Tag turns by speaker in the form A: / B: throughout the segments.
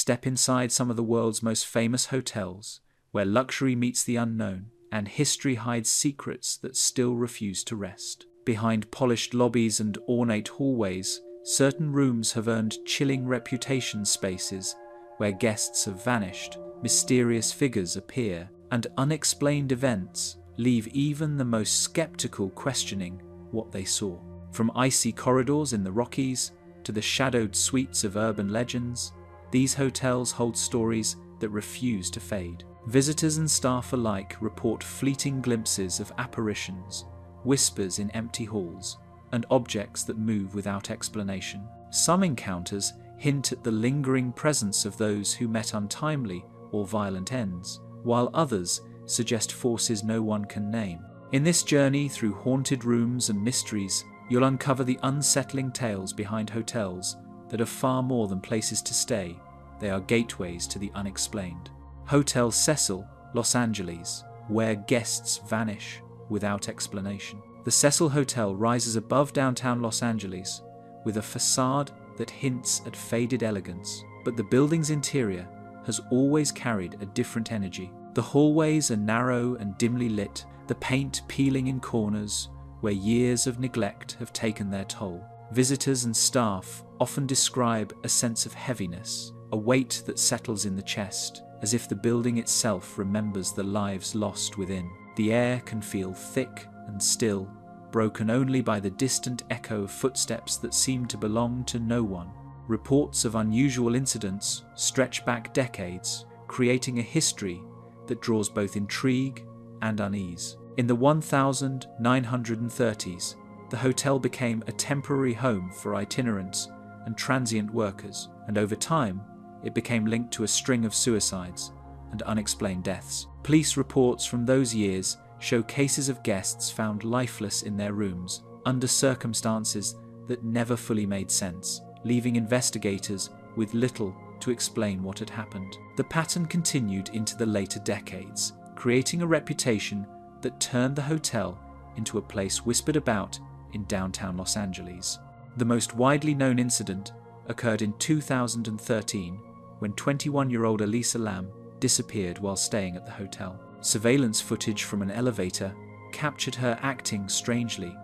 A: Step inside some of the world's most famous hotels, where luxury meets the unknown, and history hides secrets that still refuse to rest. Behind polished lobbies and ornate hallways, certain rooms have earned chilling reputation, spaces where guests have vanished, mysterious figures appear, and unexplained events leave even the most skeptical questioning what they saw. From icy corridors in the Rockies to the shadowed suites of urban legends, these hotels hold stories that refuse to fade. Visitors and staff alike report fleeting glimpses of apparitions, whispers in empty halls, and objects that move without explanation. Some encounters hint at the lingering presence of those who met untimely or violent ends, while others suggest forces no one can name. In this journey through haunted rooms and mysteries, you'll uncover the unsettling tales behind hotels that are far more than places to stay. They are gateways to the unexplained. Hotel Cecil, Los Angeles, where guests vanish without explanation. The Cecil Hotel rises above downtown Los Angeles with a facade that hints at faded elegance, but the building's interior has always carried a different energy. The hallways are narrow and dimly lit, the paint peeling in corners where years of neglect have taken their toll. Visitors and staff often describe a sense of heaviness, a weight that settles in the chest, as if the building itself remembers the lives lost within. The air can feel thick and still, broken only by the distant echo of footsteps that seem to belong to no one. Reports of unusual incidents stretch back decades, creating a history that draws both intrigue and unease. In the 1930s, the hotel became a temporary home for itinerants and transient workers, and over time, it became linked to a string of suicides and unexplained deaths. Police reports from those years show cases of guests found lifeless in their rooms under circumstances that never fully made sense, leaving investigators with little to explain what had happened. The pattern continued into the later decades, creating a reputation that turned the hotel into a place whispered about in downtown Los Angeles. The most widely known incident occurred in 2013 when 21-year-old Elisa Lam disappeared while staying at the hotel. Surveillance footage from an elevator captured her acting strangely,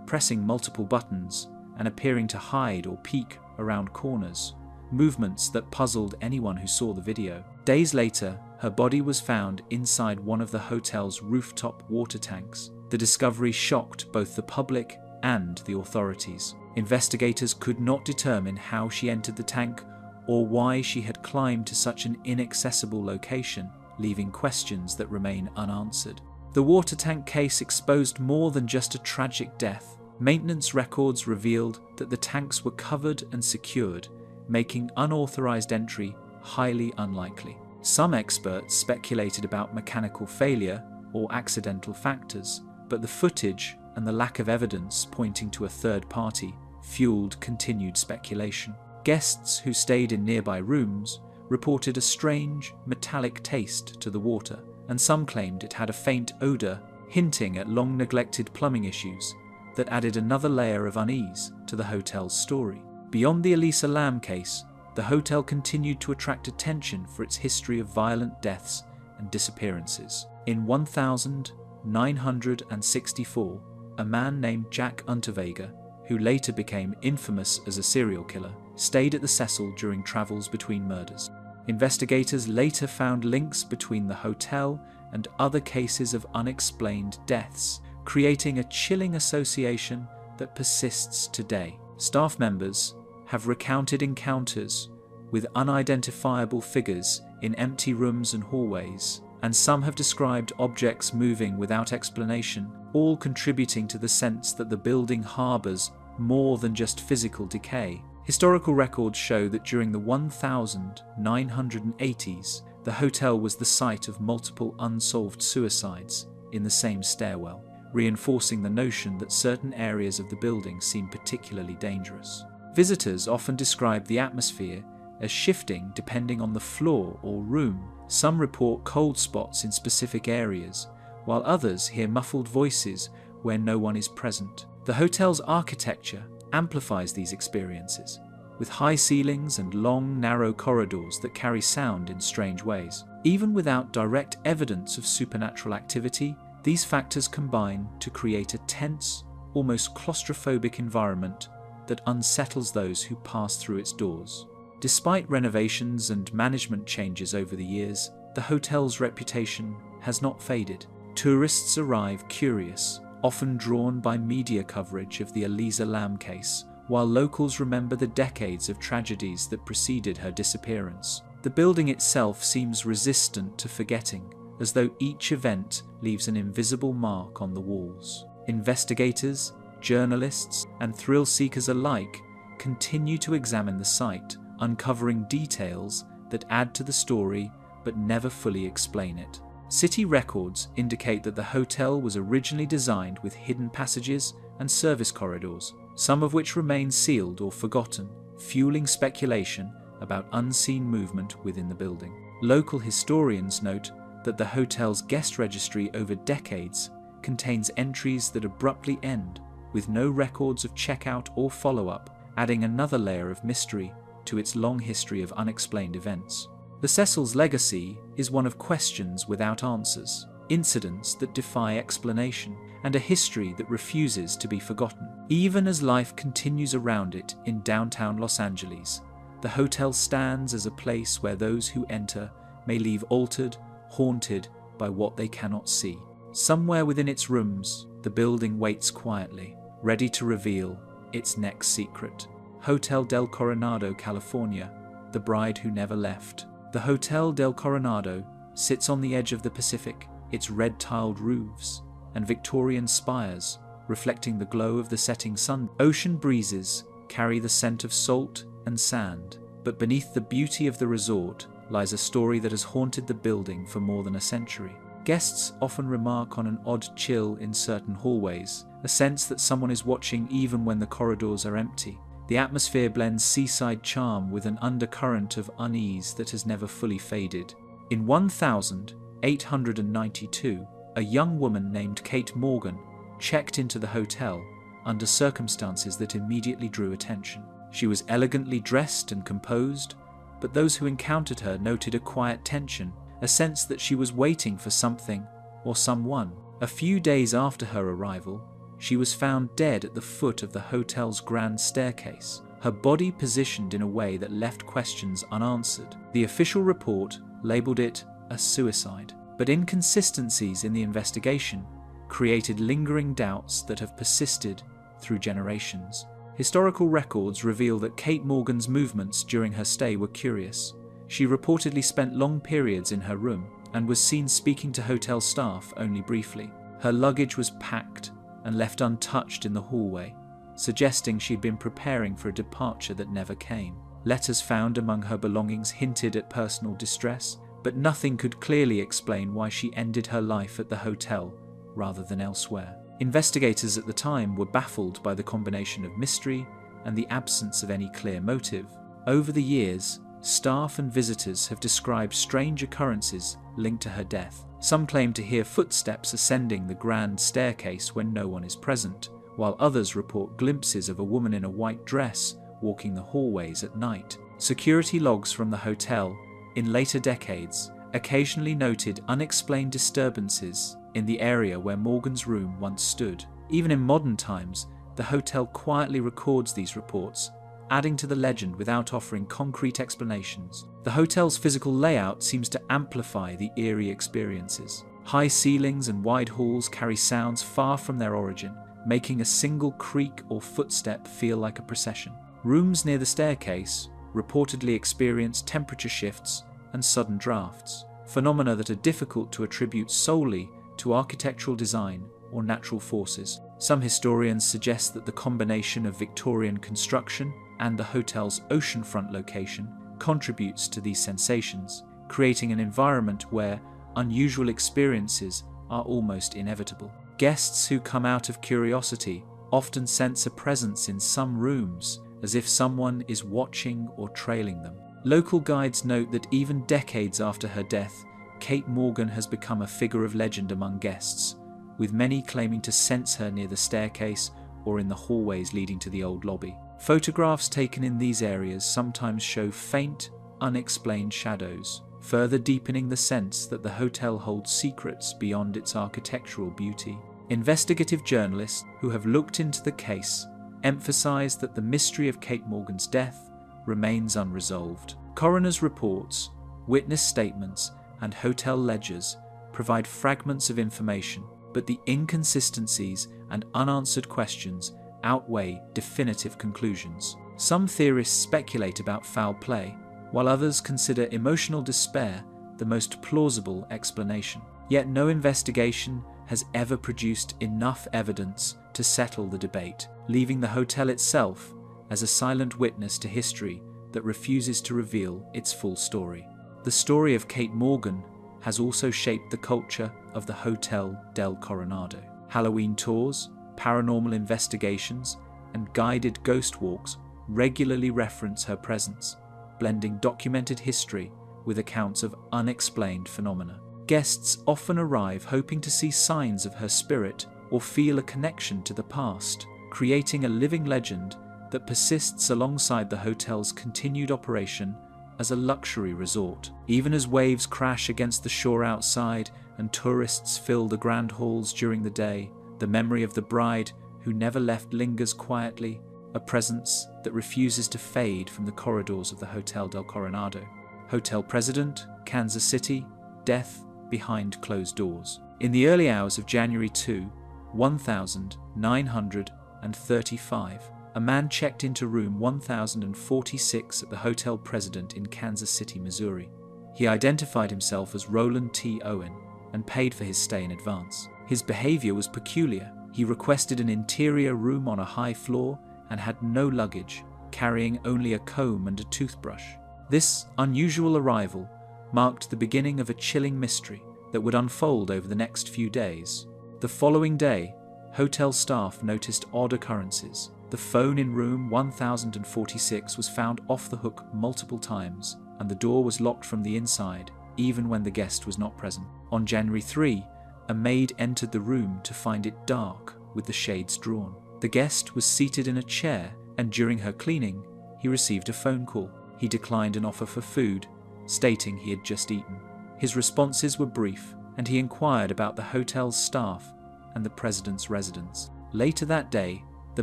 A: pressing multiple buttons and appearing to hide or peek around corners, movements that puzzled anyone who saw the video. Days later, her body was found inside one of the hotel's rooftop water tanks. The discovery shocked both the public and the authorities. Investigators could not determine how she entered the tank or why she had climbed to such an inaccessible location, leaving questions that remain unanswered. The water tank case exposed more than just a tragic death. Maintenance records revealed that the tanks were covered and secured, making unauthorized entry highly unlikely. Some experts speculated about mechanical failure or accidental factors, but the footage and the lack of evidence pointing to a third party fueled continued speculation. Guests who stayed in nearby rooms reported a strange, metallic taste to the water, and some claimed it had a faint odor, hinting at long-neglected plumbing issues that added another layer of unease to the hotel's story. Beyond the Elisa Lam case, the hotel continued to attract attention for its history of violent deaths and disappearances. In 1964, a man named Jack Unterweger, who later became infamous as a serial killer, stayed at the Cecil during travels between murders. Investigators later found links between the hotel and other cases of unexplained deaths, creating a chilling association that persists today. Staff members have recounted encounters with unidentifiable figures in empty rooms and hallways, and some have described objects moving without explanation, all contributing to the sense that the building harbors more than just physical decay. Historical records show that during the 1980s, the hotel was the site of multiple unsolved suicides in the same stairwell, reinforcing the notion that certain areas of the building seem particularly dangerous. Visitors often describe the atmosphere as shifting depending on the floor or room. Some report cold spots in specific areas, while others hear muffled voices where no one is present. The hotel's architecture amplifies these experiences, with high ceilings and long, narrow corridors that carry sound in strange ways. Even without direct evidence of supernatural activity, these factors combine to create a tense, almost claustrophobic environment that unsettles those who pass through its doors. Despite renovations and management changes over the years, the hotel's reputation has not faded. Tourists arrive curious, often drawn by media coverage of the Elisa Lam case, while locals remember the decades of tragedies that preceded her disappearance. The building itself seems resistant to forgetting, as though each event leaves an invisible mark on the walls. Investigators, journalists, and thrill-seekers alike continue to examine the site, uncovering details that add to the story but never fully explain it. City records indicate that the hotel was originally designed with hidden passages and service corridors, some of which remain sealed or forgotten, fueling speculation about unseen movement within the building. Local historians note that the hotel's guest registry over decades contains entries that abruptly end, with no records of checkout or follow-up, adding another layer of mystery to its long history of unexplained events. The Cecil's legacy is one of questions without answers, incidents that defy explanation, and a history that refuses to be forgotten. Even as life continues around it in downtown Los Angeles, the hotel stands as a place where those who enter may leave altered, haunted by what they cannot see. Somewhere within its rooms, the building waits quietly, ready to reveal its next secret. Hotel del Coronado, California, the bride who never left. The Hotel del Coronado sits on the edge of the Pacific, its red-tiled roofs and Victorian spires reflecting the glow of the setting sun. Ocean breezes carry the scent of salt and sand, but beneath the beauty of the resort lies a story that has haunted the building for more than a century. Guests often remark on an odd chill in certain hallways, a sense that someone is watching even when the corridors are empty. The atmosphere blends seaside charm with an undercurrent of unease that has never fully faded. In 1892, a young woman named Kate Morgan checked into the hotel under circumstances that immediately drew attention. She was elegantly dressed and composed, but those who encountered her noted a quiet tension, a sense that she was waiting for something or someone. A few days after her arrival, she was found dead at the foot of the hotel's grand staircase, her body positioned in a way that left questions unanswered. The official report labeled it a suicide, but inconsistencies in the investigation created lingering doubts that have persisted through generations. Historical records reveal that Kate Morgan's movements during her stay were curious. She reportedly spent long periods in her room and was seen speaking to hotel staff only briefly. Her luggage was packed and left untouched in the hallway, suggesting she'd been preparing for a departure that never came. Letters found among her belongings hinted at personal distress, but nothing could clearly explain why she ended her life at the hotel rather than elsewhere. Investigators at the time were baffled by the combination of mystery and the absence of any clear motive. Over the years, staff and visitors have described strange occurrences linked to her death. Some claim to hear footsteps ascending the grand staircase when no one is present, while others report glimpses of a woman in a white dress walking the hallways at night. Security logs from the hotel, in later decades, occasionally noted unexplained disturbances in the area where Morgan's room once stood. Even in modern times, the hotel quietly records these reports, adding to the legend without offering concrete explanations. The hotel's physical layout seems to amplify the eerie experiences. High ceilings and wide halls carry sounds far from their origin, making a single creak or footstep feel like a procession. Rooms near the staircase reportedly experience temperature shifts and sudden drafts, phenomena that are difficult to attribute solely to architectural design or natural forces. Some historians suggest that the combination of Victorian construction and the hotel's oceanfront location contributes to these sensations, creating an environment where unusual experiences are almost inevitable. Guests who come out of curiosity often sense a presence in some rooms, as if someone is watching or trailing them. Local guides note that even decades after her death, Kate Morgan has become a figure of legend among guests, with many claiming to sense her near the staircase or in the hallways leading to the old lobby. Photographs taken in these areas sometimes show faint, unexplained shadows, further deepening the sense that the hotel holds secrets beyond its architectural beauty. Investigative journalists who have looked into the case emphasize that the mystery of Kate Morgan's death remains unresolved. Coroner's reports, witness statements, and hotel ledgers provide fragments of information, but the inconsistencies and unanswered questions outweigh definitive conclusions. Some theorists speculate about foul play, while others consider emotional despair the most plausible explanation. Yet no investigation has ever produced enough evidence to settle the debate, leaving the hotel itself as a silent witness to history that refuses to reveal its full story. The story of Kate Morgan has also shaped the culture of the Hotel del Coronado. Halloween tours, paranormal investigations, and guided ghost walks regularly reference her presence, blending documented history with accounts of unexplained phenomena. Guests often arrive hoping to see signs of her spirit or feel a connection to the past, creating a living legend that persists alongside the hotel's continued operation as a luxury resort. Even as waves crash against the shore outside and tourists fill the grand halls during the day, the memory of the bride who never left lingers quietly, a presence that refuses to fade from the corridors of the Hotel del Coronado. Hotel President, Kansas City, death behind closed doors. In the early hours of January 2, 1935, a man checked into room 1046 at the Hotel President in Kansas City, Missouri. He identified himself as Roland T. Owen and paid for his stay in advance. His behavior was peculiar. He requested an interior room on a high floor and had no luggage, carrying only a comb and a toothbrush. This unusual arrival marked the beginning of a chilling mystery that would unfold over the next few days. The following day, hotel staff noticed odd occurrences. The phone in room 1046 was found off the hook multiple times, and the door was locked from the inside, even when the guest was not present. On January 3, a maid entered the room to find it dark, with the shades drawn. The guest was seated in a chair, and during her cleaning, he received a phone call. He declined an offer for food, stating he had just eaten. His responses were brief, and he inquired about the hotel's staff and the president's residence. Later that day, the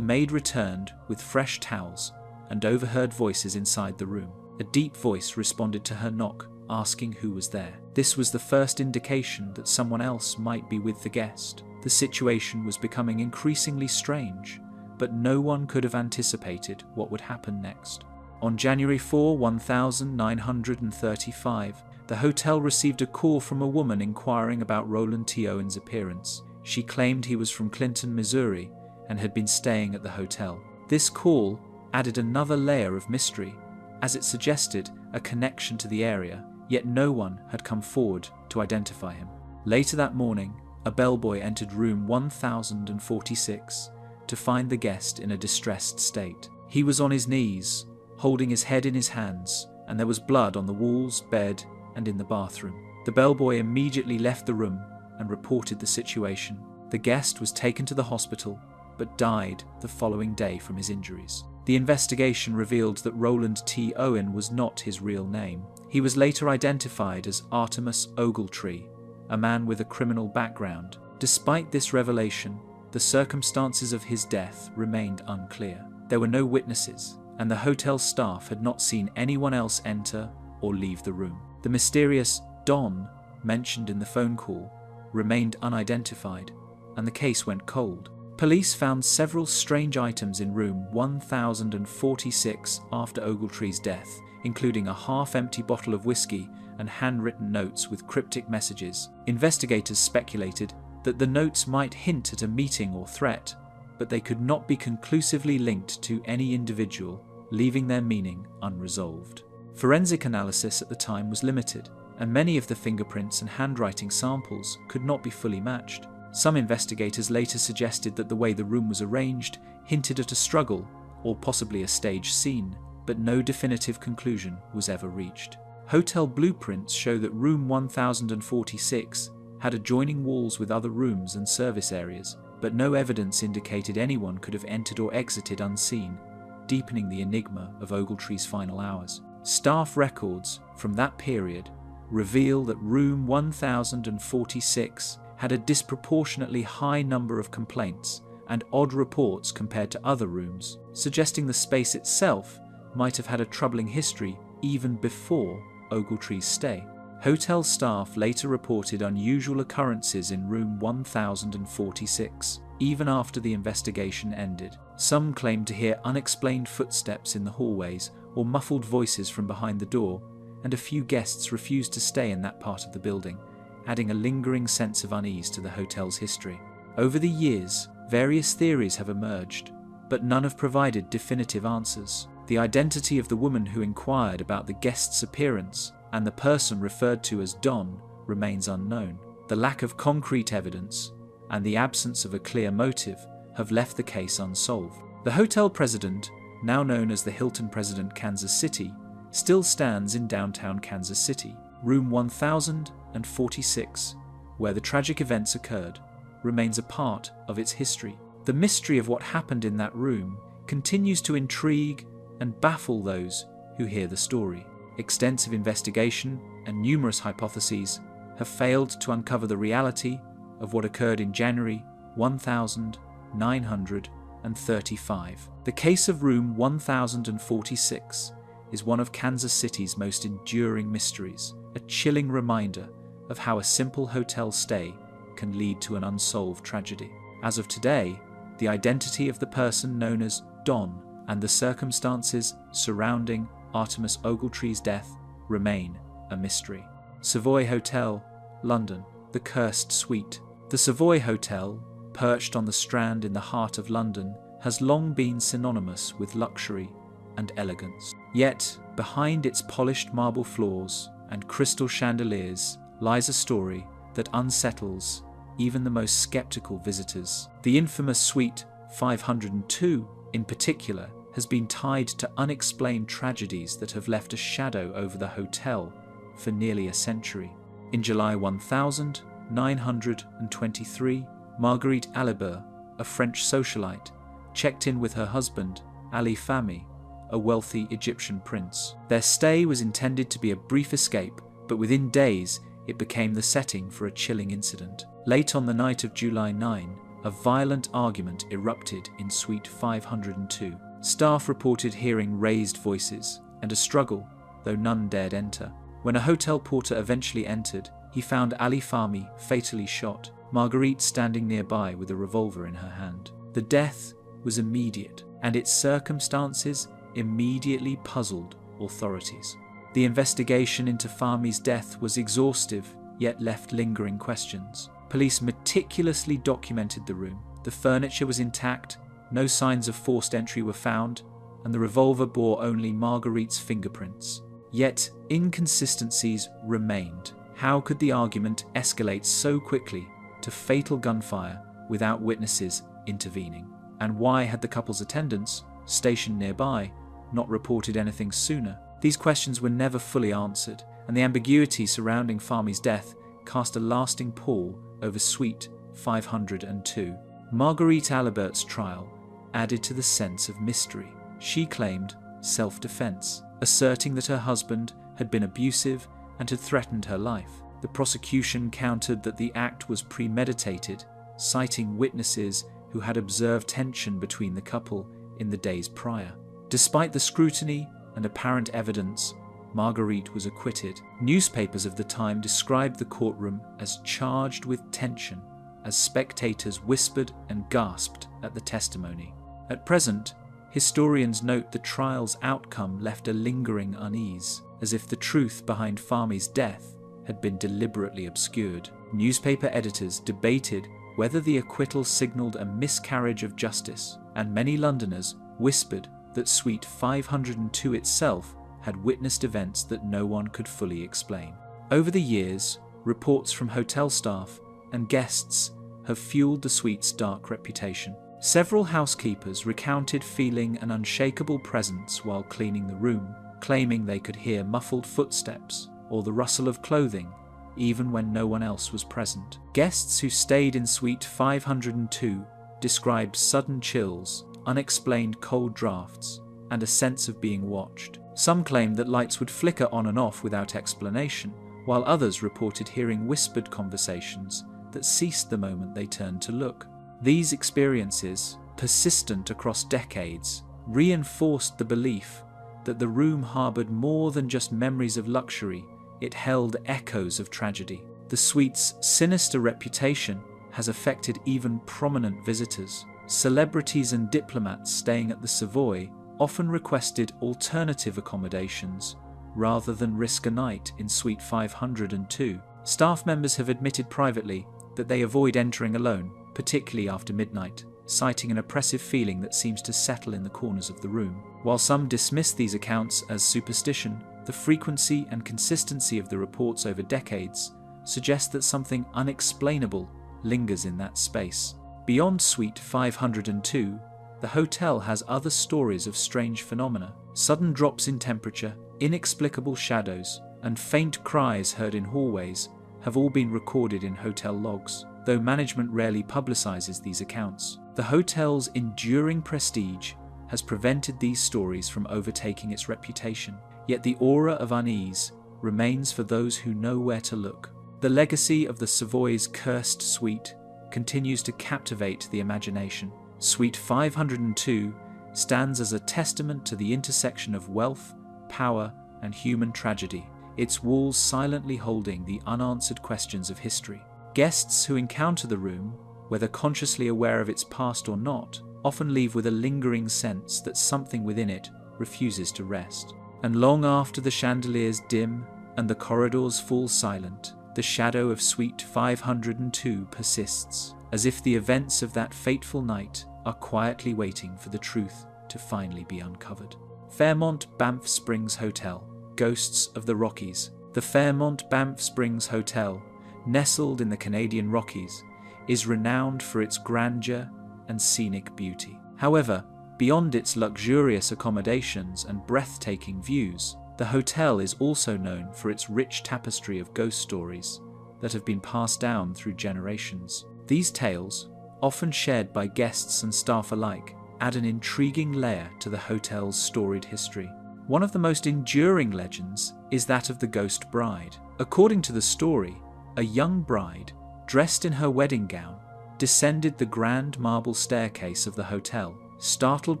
A: maid returned with fresh towels and overheard voices inside the room. A deep voice responded to her knock, asking who was there. This was the first indication that someone else might be with the guest. The situation was becoming increasingly strange, but no one could have anticipated what would happen next. On January 4, 1935, the hotel received a call from a woman inquiring about Roland T. Owen's appearance. She claimed he was from Clinton, Missouri, and had been staying at the hotel. This call added another layer of mystery, as it suggested a connection to the area, yet no one had come forward to identify him. Later that morning, a bellboy entered room 1046 to find the guest in a distressed state. He was on his knees, holding his head in his hands, and there was blood on the walls, bed, and in the bathroom. The bellboy immediately left the room and reported the situation. The guest was taken to the hospital, but died the following day from his injuries. The investigation revealed that Roland T. Owen was not his real name. He was later identified as Artemus Ogletree, a man with a criminal background. Despite this revelation, the circumstances of his death remained unclear. There were no witnesses, and the hotel staff had not seen anyone else enter or leave the room. The mysterious Don mentioned in the phone call remained unidentified, and the case went cold. Police found several strange items in room 1046 after Ogletree's death, including a half-empty bottle of whiskey and handwritten notes with cryptic messages. Investigators speculated that the notes might hint at a meeting or threat, but they could not be conclusively linked to any individual, leaving their meaning unresolved. Forensic analysis at the time was limited, and many of the fingerprints and handwriting samples could not be fully matched. Some investigators later suggested that the way the room was arranged hinted at a struggle or possibly a staged scene, but no definitive conclusion was ever reached. Hotel blueprints show that room 1046 had adjoining walls with other rooms and service areas, but no evidence indicated anyone could have entered or exited unseen, deepening the enigma of Ogletree's final hours. Staff records from that period reveal that room 1046 had a disproportionately high number of complaints and odd reports compared to other rooms, suggesting the space itself might have had a troubling history even before Ogletree's stay. Hotel staff later reported unusual occurrences in room 1046, even after the investigation ended. Some claimed to hear unexplained footsteps in the hallways or muffled voices from behind the door, and a few guests refused to stay in that part of the building, adding a lingering sense of unease to the hotel's history. Over the years, various theories have emerged, but none have provided definitive answers. The identity of the woman who inquired about the guest's appearance and the person referred to as Don remains unknown. The lack of concrete evidence and the absence of a clear motive have left the case unsolved. The hotel president, now known as the Hilton President Kansas City, still stands in downtown Kansas City. Room 1046, where the tragic events occurred, remains a part of its history. The mystery of what happened in that room continues to intrigue and baffle those who hear the story. Extensive investigation and numerous hypotheses have failed to uncover the reality of what occurred in January 1935. The case of room 1046 is one of Kansas City's most enduring mysteries, a chilling reminder of how a simple hotel stay can lead to an unsolved tragedy. As of today, the identity of the person known as Don and the circumstances surrounding Artemis Ogletree's death remain a mystery. Savoy Hotel, London, the Cursed Suite. The Savoy Hotel, perched on the Strand in the heart of London, has long been synonymous with luxury and elegance. Yet, behind its polished marble floors and crystal chandeliers lies a story that unsettles even the most skeptical visitors. The infamous Suite 502, in particular, has been tied to unexplained tragedies that have left a shadow over the hotel for nearly a century. In July 1923, Marguerite Alibert, a French socialite, checked in with her husband, Ali Fahmy, a wealthy Egyptian prince. Their stay was intended to be a brief escape, but within days it became the setting for a chilling incident. Late on the night of July 9, a violent argument erupted in Suite 502. Staff reported hearing raised voices and a struggle, though none dared enter. When a hotel porter eventually entered, he found Ali Fahmy fatally shot, Marguerite standing nearby with a revolver in her hand. The death was immediate, and its circumstances immediately puzzled authorities. The investigation into Fahmy's death was exhaustive, yet left lingering questions. Police meticulously documented the room. The furniture was intact, no signs of forced entry were found, and the revolver bore only Marguerite's fingerprints. Yet, inconsistencies remained. How could the argument escalate so quickly to fatal gunfire without witnesses intervening? And why had the couple's attendants, stationed nearby, not reported anything sooner? These questions were never fully answered, and the ambiguity surrounding Fahmy's death cast a lasting pall over Suite 502. Marguerite Alibert's trial added to the sense of mystery. She claimed self-defense, asserting that her husband had been abusive and had threatened her life. The prosecution countered that the act was premeditated, citing witnesses who had observed tension between the couple in the days prior. Despite the scrutiny and apparent evidence, Marguerite was acquitted. Newspapers of the time described the courtroom as charged with tension, as spectators whispered and gasped at the testimony. At present, historians note the trial's outcome left a lingering unease, as if the truth behind Fahmy's death had been deliberately obscured. Newspaper editors debated whether the acquittal signalled a miscarriage of justice, and many Londoners whispered that Suite 502 itself had witnessed events that no one could fully explain. Over the years, reports from hotel staff and guests have fueled the suite's dark reputation. Several housekeepers recounted feeling an unshakable presence while cleaning the room, claiming they could hear muffled footsteps or the rustle of clothing even when no one else was present. Guests who stayed in Suite 502 described sudden chills, unexplained cold drafts, and a sense of being watched. Some claimed that lights would flicker on and off without explanation, while others reported hearing whispered conversations that ceased the moment they turned to look. These experiences, persistent across decades, reinforced the belief that the room harbored more than just memories of luxury. It held echoes of tragedy. The suite's sinister reputation has affected even prominent visitors. Celebrities and diplomats staying at the Savoy often requested alternative accommodations rather than risk a night in Suite 502. Staff members have admitted privately that they avoid entering alone, particularly after midnight, citing an oppressive feeling that seems to settle in the corners of the room. While some dismiss these accounts as superstition, the frequency and consistency of the reports over decades suggest that something unexplainable lingers in that space. Beyond Suite 502, the hotel has other stories of strange phenomena. Sudden drops in temperature, inexplicable shadows, and faint cries heard in hallways have all been recorded in hotel logs, though management rarely publicizes these accounts. The hotel's enduring prestige has prevented these stories from overtaking its reputation, yet the aura of unease remains for those who know where to look. The legacy of the Savoy's cursed suite continues to captivate the imagination. Suite 502 stands as a testament to the intersection of wealth, power, and human tragedy, its walls silently holding the unanswered questions of history. Guests who encounter the room, whether consciously aware of its past or not, often leave with a lingering sense that something within it refuses to rest. And long after the chandeliers dim and the corridors fall silent, the shadow of Suite 502 persists, as if the events of that fateful night are quietly waiting for the truth to finally be uncovered. Fairmont Banff Springs Hotel, Ghosts of the Rockies. The Fairmont Banff Springs Hotel, nestled in the Canadian Rockies, is renowned for its grandeur and scenic beauty. However, beyond its luxurious accommodations and breathtaking views, the hotel is also known for its rich tapestry of ghost stories that have been passed down through generations. These tales, often shared by guests and staff alike, add an intriguing layer to the hotel's storied history. One of the most enduring legends is that of the Ghost Bride. According to the story, a young bride, dressed in her wedding gown, descended the grand marble staircase of the hotel. Startled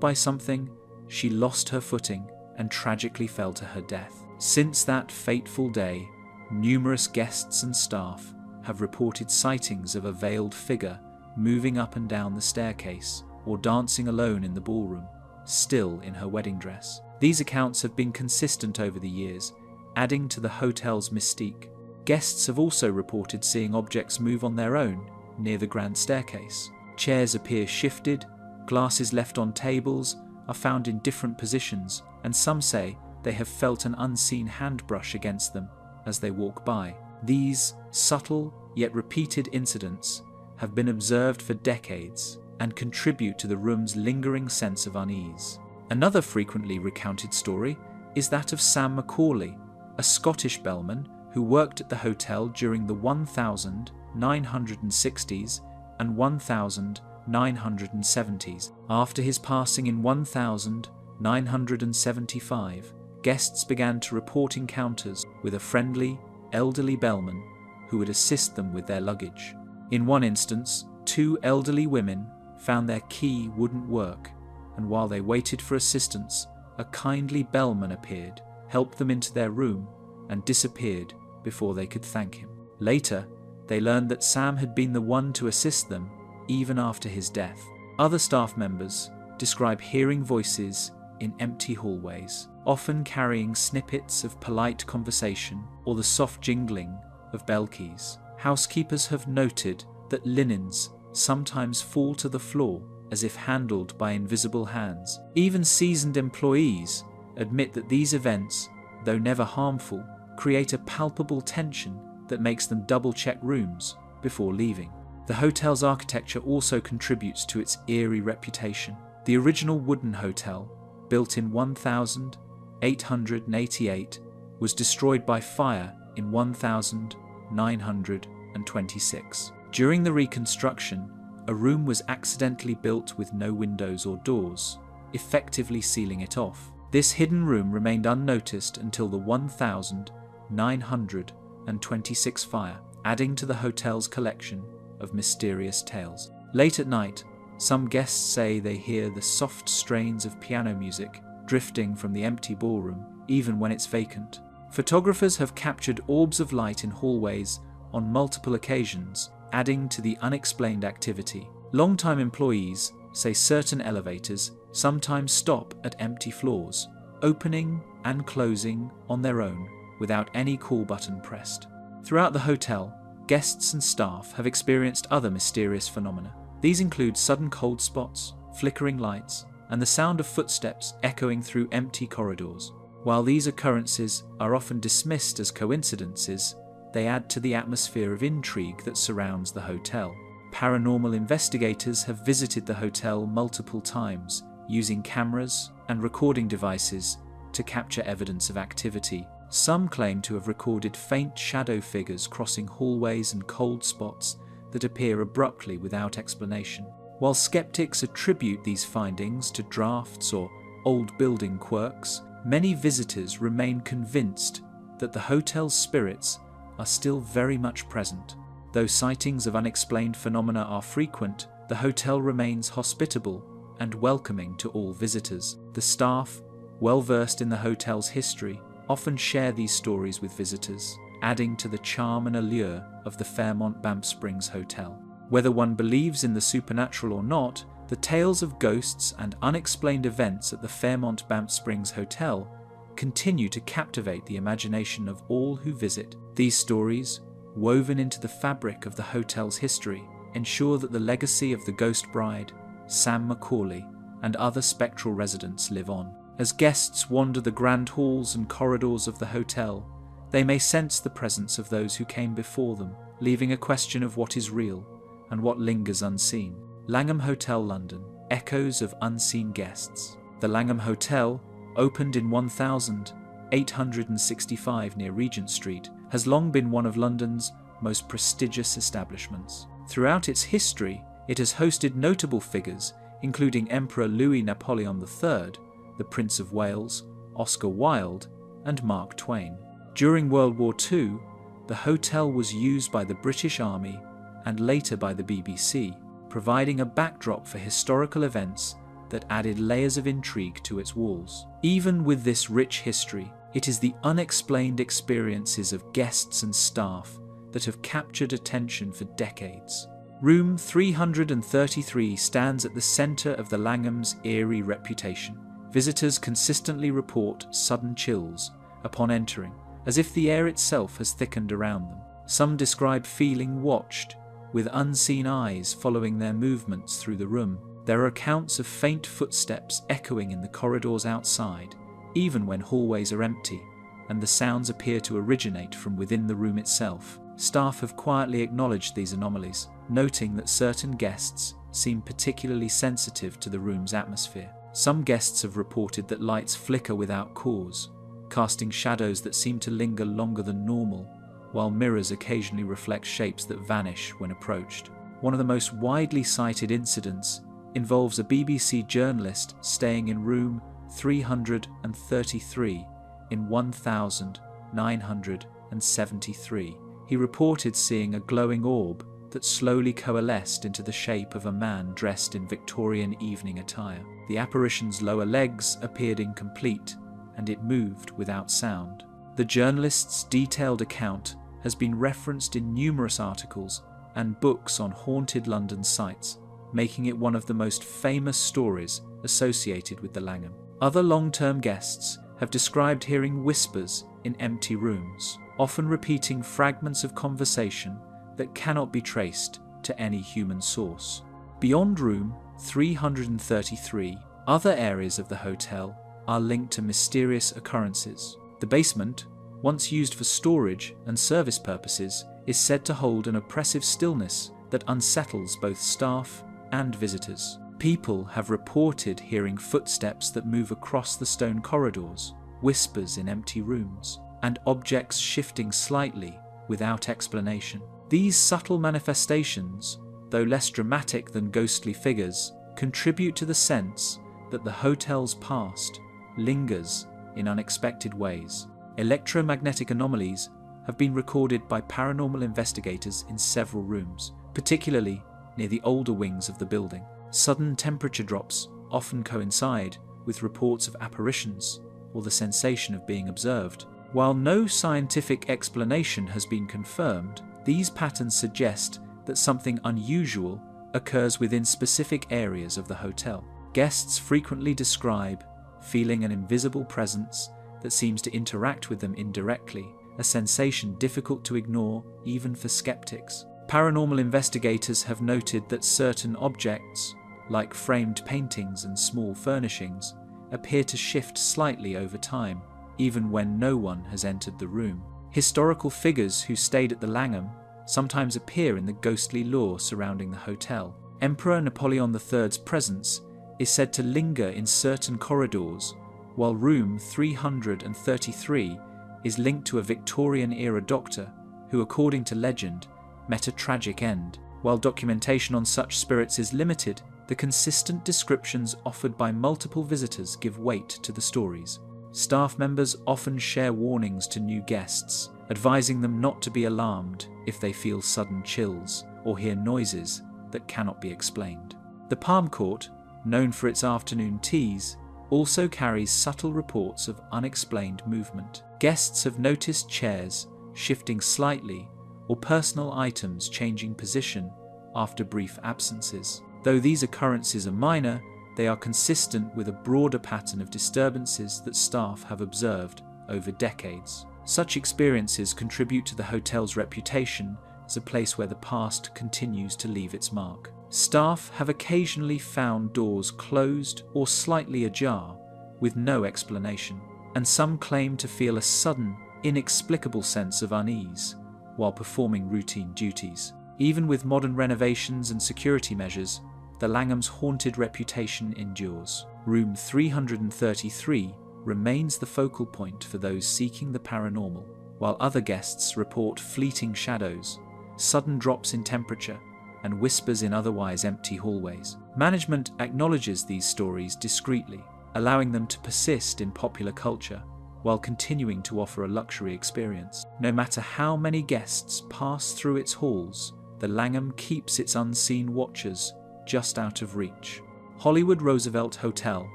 A: by something, she lost her footing and tragically fell to her death. Since that fateful day, numerous guests and staff have reported sightings of a veiled figure moving up and down the staircase or dancing alone in the ballroom, still in her wedding dress. These accounts have been consistent over the years, adding to the hotel's mystique. Guests have also reported seeing objects move on their own near the grand staircase. Chairs appear shifted, glasses left on tables are found in different positions, and some say they have felt an unseen hand brush against them as they walk by. These subtle yet repeated incidents have been observed for decades and contribute to the room's lingering sense of unease. Another frequently recounted story is that of Sam Macaulay, a Scottish bellman who worked at the hotel during the 1960s and 1970s. After his passing in 1975, guests began to report encounters with a friendly, elderly bellman who would assist them with their luggage. In one instance, two elderly women found their key wouldn't work, and while they waited for assistance, a kindly bellman appeared, helped them into their room, and disappeared before they could thank him. Later, they learned that Sam had been the one to assist them even after his death. Other staff members describe hearing voices in empty hallways, often carrying snippets of polite conversation or the soft jingling of bell keys. Housekeepers have noted that linens sometimes fall to the floor as if handled by invisible hands. Even seasoned employees admit that these events, though never harmful, create a palpable tension that makes them double-check rooms before leaving. The hotel's architecture also contributes to its eerie reputation. The original wooden hotel, built in 1888, was destroyed by fire in 1926. During the reconstruction, a room was accidentally built with no windows or doors, effectively sealing it off. This hidden room remained unnoticed until the 1926 fire, adding to the hotel's collection of mysterious tales. Late at night, some guests say they hear the soft strains of piano music drifting from the empty ballroom, even when it's vacant. Photographers have captured orbs of light in hallways on multiple occasions, adding to the unexplained activity. Longtime employees say certain elevators sometimes stop at empty floors, opening and closing on their own without any call button pressed. Throughout the hotel, guests and staff have experienced other mysterious phenomena. These include sudden cold spots, flickering lights, and the sound of footsteps echoing through empty corridors. While these occurrences are often dismissed as coincidences, they add to the atmosphere of intrigue that surrounds the hotel. Paranormal investigators have visited the hotel multiple times, using cameras and recording devices to capture evidence of activity. Some claim to have recorded faint shadow figures crossing hallways and cold spots that appear abruptly without explanation. While skeptics attribute these findings to drafts or old building quirks, many visitors remain convinced that the hotel's spirits are still very much present. Though sightings of unexplained phenomena are frequent, the hotel remains hospitable and welcoming to all visitors. The staff, well versed in the hotel's history, often share these stories with visitors, adding to the charm and allure of the Fairmont Banff Springs Hotel. Whether one believes in the supernatural or not, the tales of ghosts and unexplained events at the Fairmont Banff Springs Hotel continue to captivate the imagination of all who visit. These stories, woven into the fabric of the hotel's history, ensure that the legacy of the Ghost Bride, Sam Macaulay, and other spectral residents live on. As guests wander the grand halls and corridors of the hotel, they may sense the presence of those who came before them, leaving a question of what is real and what lingers unseen. Langham Hotel, London. Echoes of unseen guests. The Langham Hotel, opened in 1865 near Regent Street, has long been one of London's most prestigious establishments. Throughout its history, it has hosted notable figures including Emperor Louis Napoleon III, the Prince of Wales, Oscar Wilde, and Mark Twain. During World War II, the hotel was used by the British Army and later by the BBC, providing a backdrop for historical events that added layers of intrigue to its walls. Even with this rich history, it is the unexplained experiences of guests and staff that have captured attention for decades. Room 333 stands at the center of the Langham's eerie reputation. Visitors consistently report sudden chills upon entering, as if the air itself has thickened around them. Some describe feeling watched, with unseen eyes following their movements through the room. There are accounts of faint footsteps echoing in the corridors outside, even when hallways are empty, and the sounds appear to originate from within the room itself. Staff have quietly acknowledged these anomalies, noting that certain guests seem particularly sensitive to the room's atmosphere. Some guests have reported that lights flicker without cause, casting shadows that seem to linger longer than normal, while mirrors occasionally reflect shapes that vanish when approached. One of the most widely cited incidents involves a BBC journalist staying in room 333 in 1973. He reported seeing a glowing orb that slowly coalesced into the shape of a man dressed in Victorian evening attire. The apparition's lower legs appeared incomplete, and it moved without sound. The journalist's detailed account has been referenced in numerous articles and books on haunted London sites, making it one of the most famous stories associated with the Langham. Other long-term guests have described hearing whispers in empty rooms, often repeating fragments of conversation that cannot be traced to any human source. Beyond room 333, other areas of the hotel are linked to mysterious occurrences. The basement, once used for storage and service purposes, is said to hold an oppressive stillness that unsettles both staff and visitors. People have reported hearing footsteps that move across the stone corridors, whispers in empty rooms, and objects shifting slightly without explanation. These subtle manifestations, though less dramatic than ghostly figures, contribute to the sense that the hotel's past lingers in unexpected ways. Electromagnetic anomalies have been recorded by paranormal investigators in several rooms, particularly near the older wings of the building. Sudden temperature drops often coincide with reports of apparitions or the sensation of being observed. While no scientific explanation has been confirmed, these patterns suggest that something unusual occurs within specific areas of the hotel. Guests frequently describe feeling an invisible presence that seems to interact with them indirectly, a sensation difficult to ignore even for skeptics. Paranormal investigators have noted that certain objects, like framed paintings and small furnishings, appear to shift slightly over time, even when no one has entered the room. Historical figures who stayed at the Langham sometimes appear in the ghostly lore surrounding the hotel. Emperor Napoleon III's presence is said to linger in certain corridors, while room 333 is linked to a Victorian-era doctor who, according to legend, met a tragic end. While documentation on such spirits is limited, the consistent descriptions offered by multiple visitors give weight to the stories. Staff members often share warnings to new guests, advising them not to be alarmed if they feel sudden chills or hear noises that cannot be explained. The Palm Court, known for its afternoon teas, also carries subtle reports of unexplained movement. Guests have noticed chairs shifting slightly or personal items changing position after brief absences. Though these occurrences are minor, they are consistent with a broader pattern of disturbances that staff have observed over decades. Such experiences contribute to the hotel's reputation as a place where the past continues to leave its mark. Staff have occasionally found doors closed or slightly ajar with no explanation, and some claim to feel a sudden, inexplicable sense of unease while performing routine duties. Even with modern renovations and security measures, the Langham's haunted reputation endures. Room 333 remains the focal point for those seeking the paranormal, while other guests report fleeting shadows, sudden drops in temperature, and whispers in otherwise empty hallways. Management acknowledges these stories discreetly, allowing them to persist in popular culture while continuing to offer a luxury experience. No matter how many guests pass through its halls, the Langham keeps its unseen watchers just out of reach. Hollywood Roosevelt Hotel,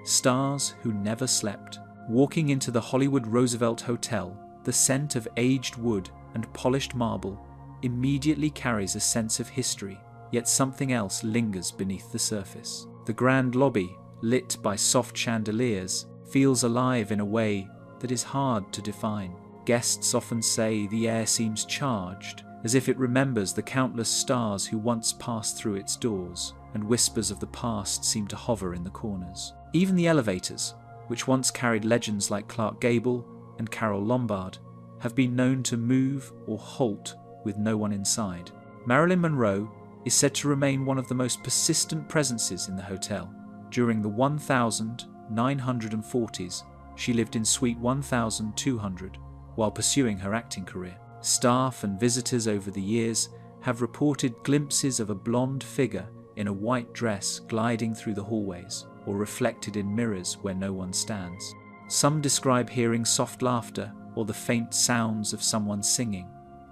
A: stars who never slept. Walking into the Hollywood Roosevelt Hotel, the scent of aged wood and polished marble immediately carries a sense of history, yet something else lingers beneath the surface. The grand lobby, lit by soft chandeliers, feels alive in a way that is hard to define. Guests often say the air seems charged, as if it remembers the countless stars who once passed through its doors, and whispers of the past seem to hover in the corners. Even the elevators, which once carried legends like Clark Gable and Carole Lombard, have been known to move or halt with no one inside. Marilyn Monroe is said to remain one of the most persistent presences in the hotel. During the 1940s, she lived in Suite 1200 while pursuing her acting career. Staff and visitors over the years have reported glimpses of a blonde figure in a white dress gliding through the hallways or reflected in mirrors where no one stands. Some describe hearing soft laughter or the faint sounds of someone singing,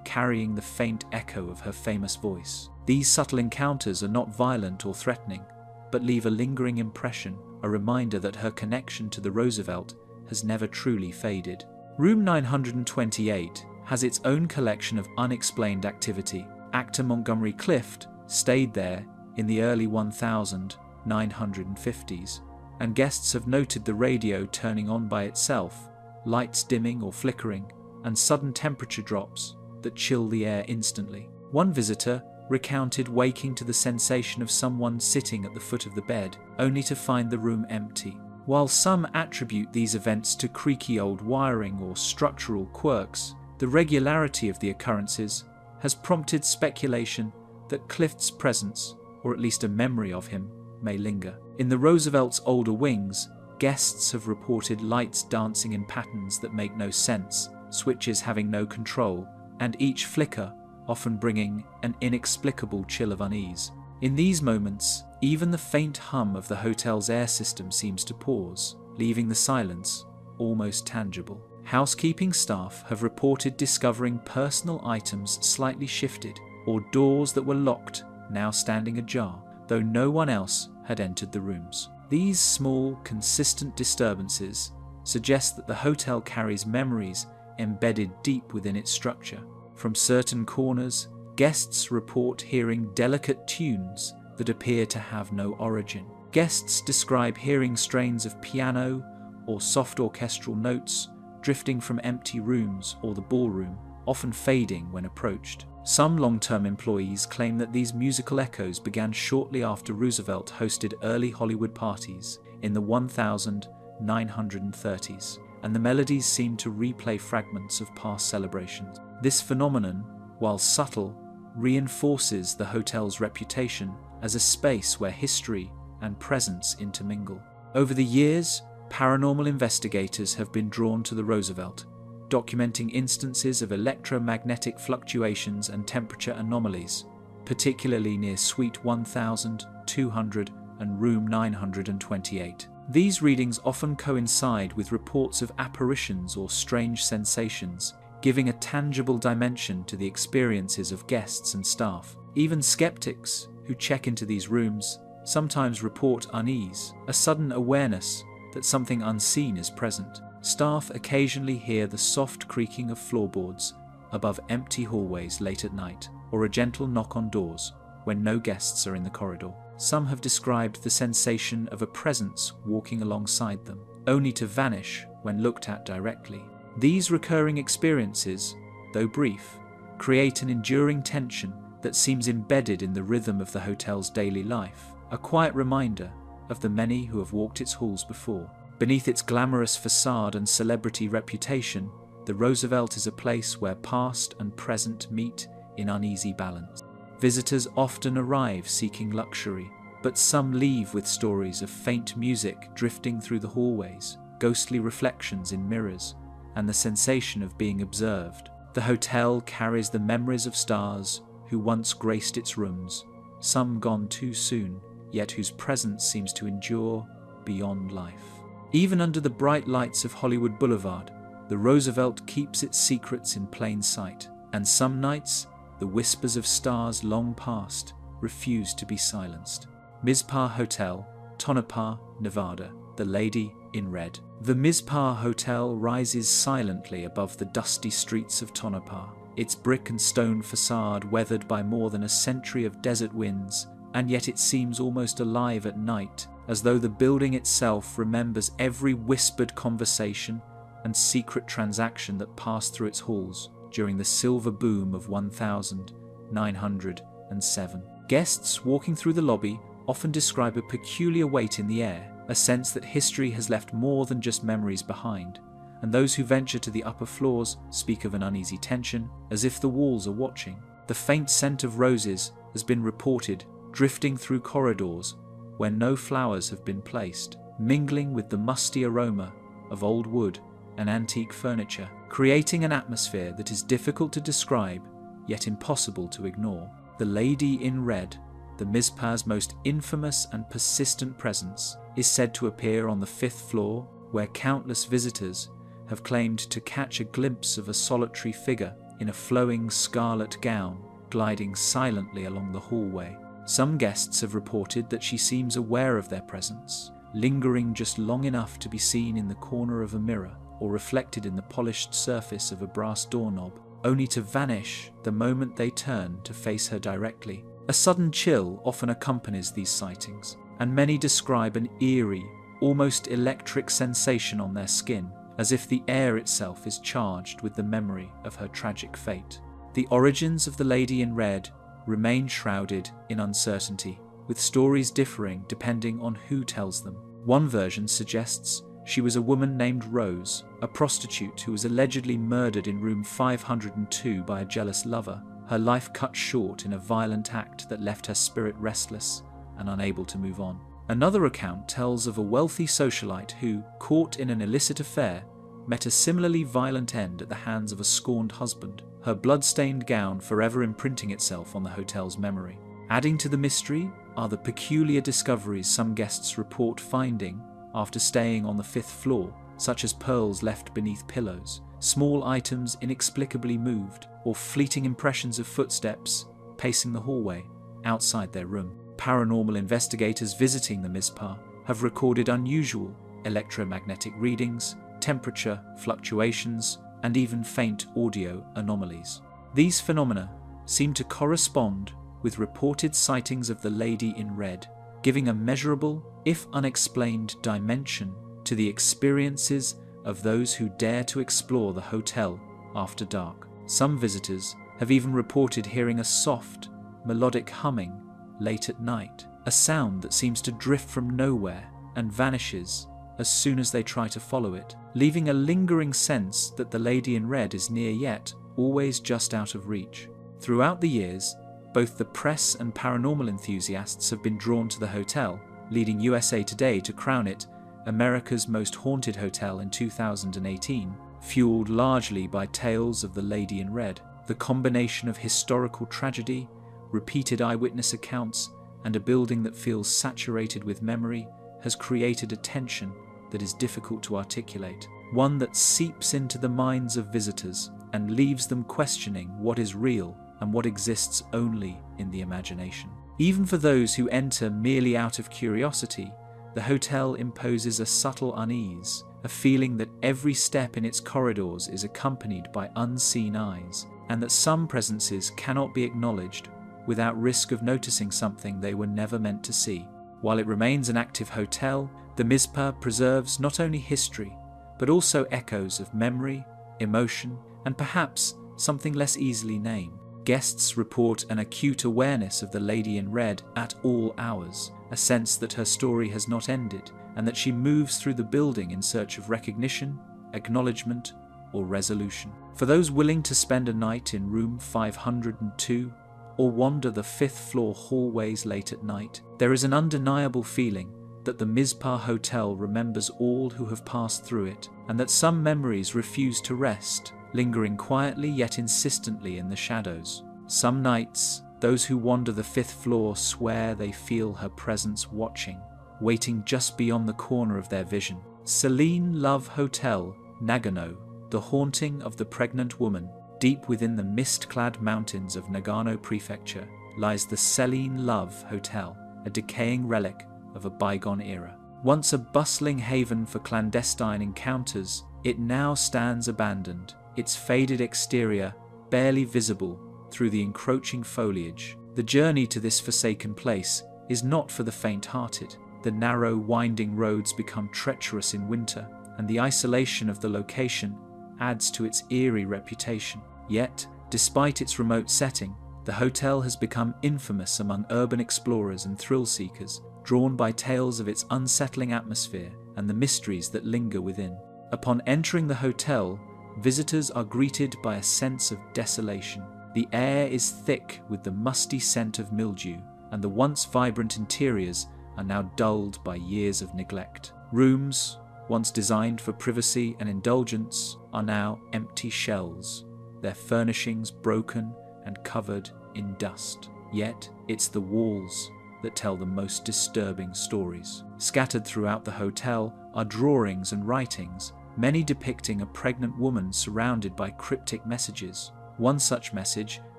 A: carrying the faint echo of her famous voice. These subtle encounters are not violent or threatening, but leave a lingering impression, a reminder that her connection to the Roosevelt has never truly faded. Room 928 has its own collection of unexplained activity. Actor Montgomery Clift stayed there in the early 1950s, and guests have noted the radio turning on by itself, lights dimming or flickering, and sudden temperature drops that chill the air instantly. One visitor recounted waking to the sensation of someone sitting at the foot of the bed, only to find the room empty. While some attribute these events to creaky old wiring or structural quirks, the regularity of the occurrences has prompted speculation that Clift's presence, or at least a memory of him, may linger. In the Roosevelt's older wings, guests have reported lights dancing in patterns that make no sense, switches having no control, and each flicker often bringing an inexplicable chill of unease. In these moments, even the faint hum of the hotel's air system seems to pause, leaving the silence almost tangible. Housekeeping staff have reported discovering personal items slightly shifted, or doors that were locked now standing ajar, though no one else had entered the rooms. These small, consistent disturbances suggest that the hotel carries memories embedded deep within its structure. From certain corners, guests report hearing delicate tunes that appear to have no origin. Guests describe hearing strains of piano or soft orchestral notes drifting from empty rooms or the ballroom, often fading when approached. Some long-term employees claim that these musical echoes began shortly after Roosevelt hosted early Hollywood parties in the 1930s, and the melodies seem to replay fragments of past celebrations. This phenomenon, while subtle, reinforces the hotel's reputation as a space where history and presence intermingle. Over the years, paranormal investigators have been drawn to the Roosevelt, documenting instances of electromagnetic fluctuations and temperature anomalies, particularly near Suite 1200 and Room 928. These readings often coincide with reports of apparitions or strange sensations, giving a tangible dimension to the experiences of guests and staff. Even skeptics who check into these rooms sometimes report unease, a sudden awareness that something unseen is present. Staff occasionally hear the soft creaking of floorboards above empty hallways late at night, or a gentle knock on doors when no guests are in the corridor. Some have described the sensation of a presence walking alongside them, only to vanish when looked at directly. These recurring experiences, though brief, create an enduring tension that seems embedded in the rhythm of the hotel's daily life, a quiet reminder of the many who have walked its halls before. Beneath its glamorous facade and celebrity reputation, the Roosevelt is a place where past and present meet in uneasy balance. Visitors often arrive seeking luxury, but some leave with stories of faint music drifting through the hallways, ghostly reflections in mirrors, and the sensation of being observed. The hotel carries the memories of stars who once graced its rooms, some gone too soon, yet whose presence seems to endure beyond life. Even under the bright lights of Hollywood Boulevard, the Roosevelt keeps its secrets in plain sight, and some nights, the whispers of stars long past refuse to be silenced. Mizpah Hotel, Tonopah, Nevada, the Lady in Red. The Mizpah Hotel rises silently above the dusty streets of Tonopah, its brick and stone facade weathered by more than a century of desert winds, and yet it seems almost alive at night, as though the building itself remembers every whispered conversation and secret transaction that passed through its halls during the silver boom of 1907. Guests walking through the lobby often describe a peculiar weight in the air, a sense that history has left more than just memories behind, and those who venture to the upper floors speak of an uneasy tension, as if the walls are watching. The faint scent of roses has been reported drifting through corridors where no flowers have been placed, mingling with the musty aroma of old wood and antique furniture, creating an atmosphere that is difficult to describe, yet impossible to ignore. The Lady in Red, the Mizpah's most infamous and persistent presence, is said to appear on the 5th floor, where countless visitors have claimed to catch a glimpse of a solitary figure in a flowing scarlet gown gliding silently along the hallway. Some guests have reported that she seems aware of their presence, lingering just long enough to be seen in the corner of a mirror or reflected in the polished surface of a brass doorknob, only to vanish the moment they turn to face her directly. A sudden chill often accompanies these sightings, and many describe an eerie, almost electric sensation on their skin, as if the air itself is charged with the memory of her tragic fate. The origins of the Lady in Red remain shrouded in uncertainty, with stories differing depending on who tells them. One version suggests she was a woman named Rose, a prostitute who was allegedly murdered in room 502 by a jealous lover, her life cut short in a violent act that left her spirit restless and unable to move on. Another account tells of a wealthy socialite who, caught in an illicit affair, met a similarly violent end at the hands of a scorned husband, her blood-stained gown forever imprinting itself on the hotel's memory. Adding to the mystery are the peculiar discoveries some guests report finding after staying on the 5th floor, such as pearls left beneath pillows, small items inexplicably moved, or fleeting impressions of footsteps pacing the hallway outside their room. Paranormal investigators visiting the Mizpah have recorded unusual electromagnetic readings, temperature fluctuations, and even faint audio anomalies. These phenomena seem to correspond with reported sightings of the Lady in Red, giving a measurable, if unexplained, dimension to the experiences of those who dare to explore the hotel after dark. Some visitors have even reported hearing a soft, melodic humming late at night, a sound that seems to drift from nowhere and vanishes as soon as they try to follow it, leaving a lingering sense that the Lady in Red is near yet always just out of reach. Throughout the years, both the press and paranormal enthusiasts have been drawn to the hotel, leading USA Today to crown it America's most haunted hotel in 2018, fueled largely by tales of the Lady in Red. The combination of historical tragedy, repeated eyewitness accounts, and a building that feels saturated with memory has created a tension that is difficult to articulate, one that seeps into the minds of visitors and leaves them questioning what is real and what exists only in the imagination. Even for those who enter merely out of curiosity, the hotel imposes a subtle unease, a feeling that every step in its corridors is accompanied by unseen eyes, and that some presences cannot be acknowledged without risk of noticing something they were never meant to see. While it remains an active hotel, the Mizpah preserves not only history, but also echoes of memory, emotion, and perhaps something less easily named. Guests report an acute awareness of the Lady in Red at all hours, a sense that her story has not ended, and that she moves through the building in search of recognition, acknowledgement, or resolution. For those willing to spend a night in room 502, or wander the 5th floor hallways late at night, there is an undeniable feeling that the Mizpah Hotel remembers all who have passed through it, and that some memories refuse to rest, lingering quietly yet insistently in the shadows. Some nights, those who wander the 5th floor swear they feel her presence watching, waiting just beyond the corner of their vision. Celine Love Hotel, Nagano, the haunting of the pregnant woman. Deep within the mist-clad mountains of Nagano Prefecture lies the Celine Love Hotel, a decaying relic of a bygone era. Once a bustling haven for clandestine encounters, it now stands abandoned, its faded exterior barely visible through the encroaching foliage. The journey to this forsaken place is not for the faint-hearted. The narrow, winding roads become treacherous in winter, and the isolation of the location adds to its eerie reputation. Yet, despite its remote setting, the hotel has become infamous among urban explorers and thrill-seekers, drawn by tales of its unsettling atmosphere and the mysteries that linger within. Upon entering the hotel, visitors are greeted by a sense of desolation. The air is thick with the musty scent of mildew, and the once vibrant interiors are now dulled by years of neglect. Rooms, once designed for privacy and indulgence, are now empty shells, their furnishings broken and covered in dust. Yet it's the walls that tell the most disturbing stories. Scattered throughout the hotel are drawings and writings, many depicting a pregnant woman surrounded by cryptic messages. One such message,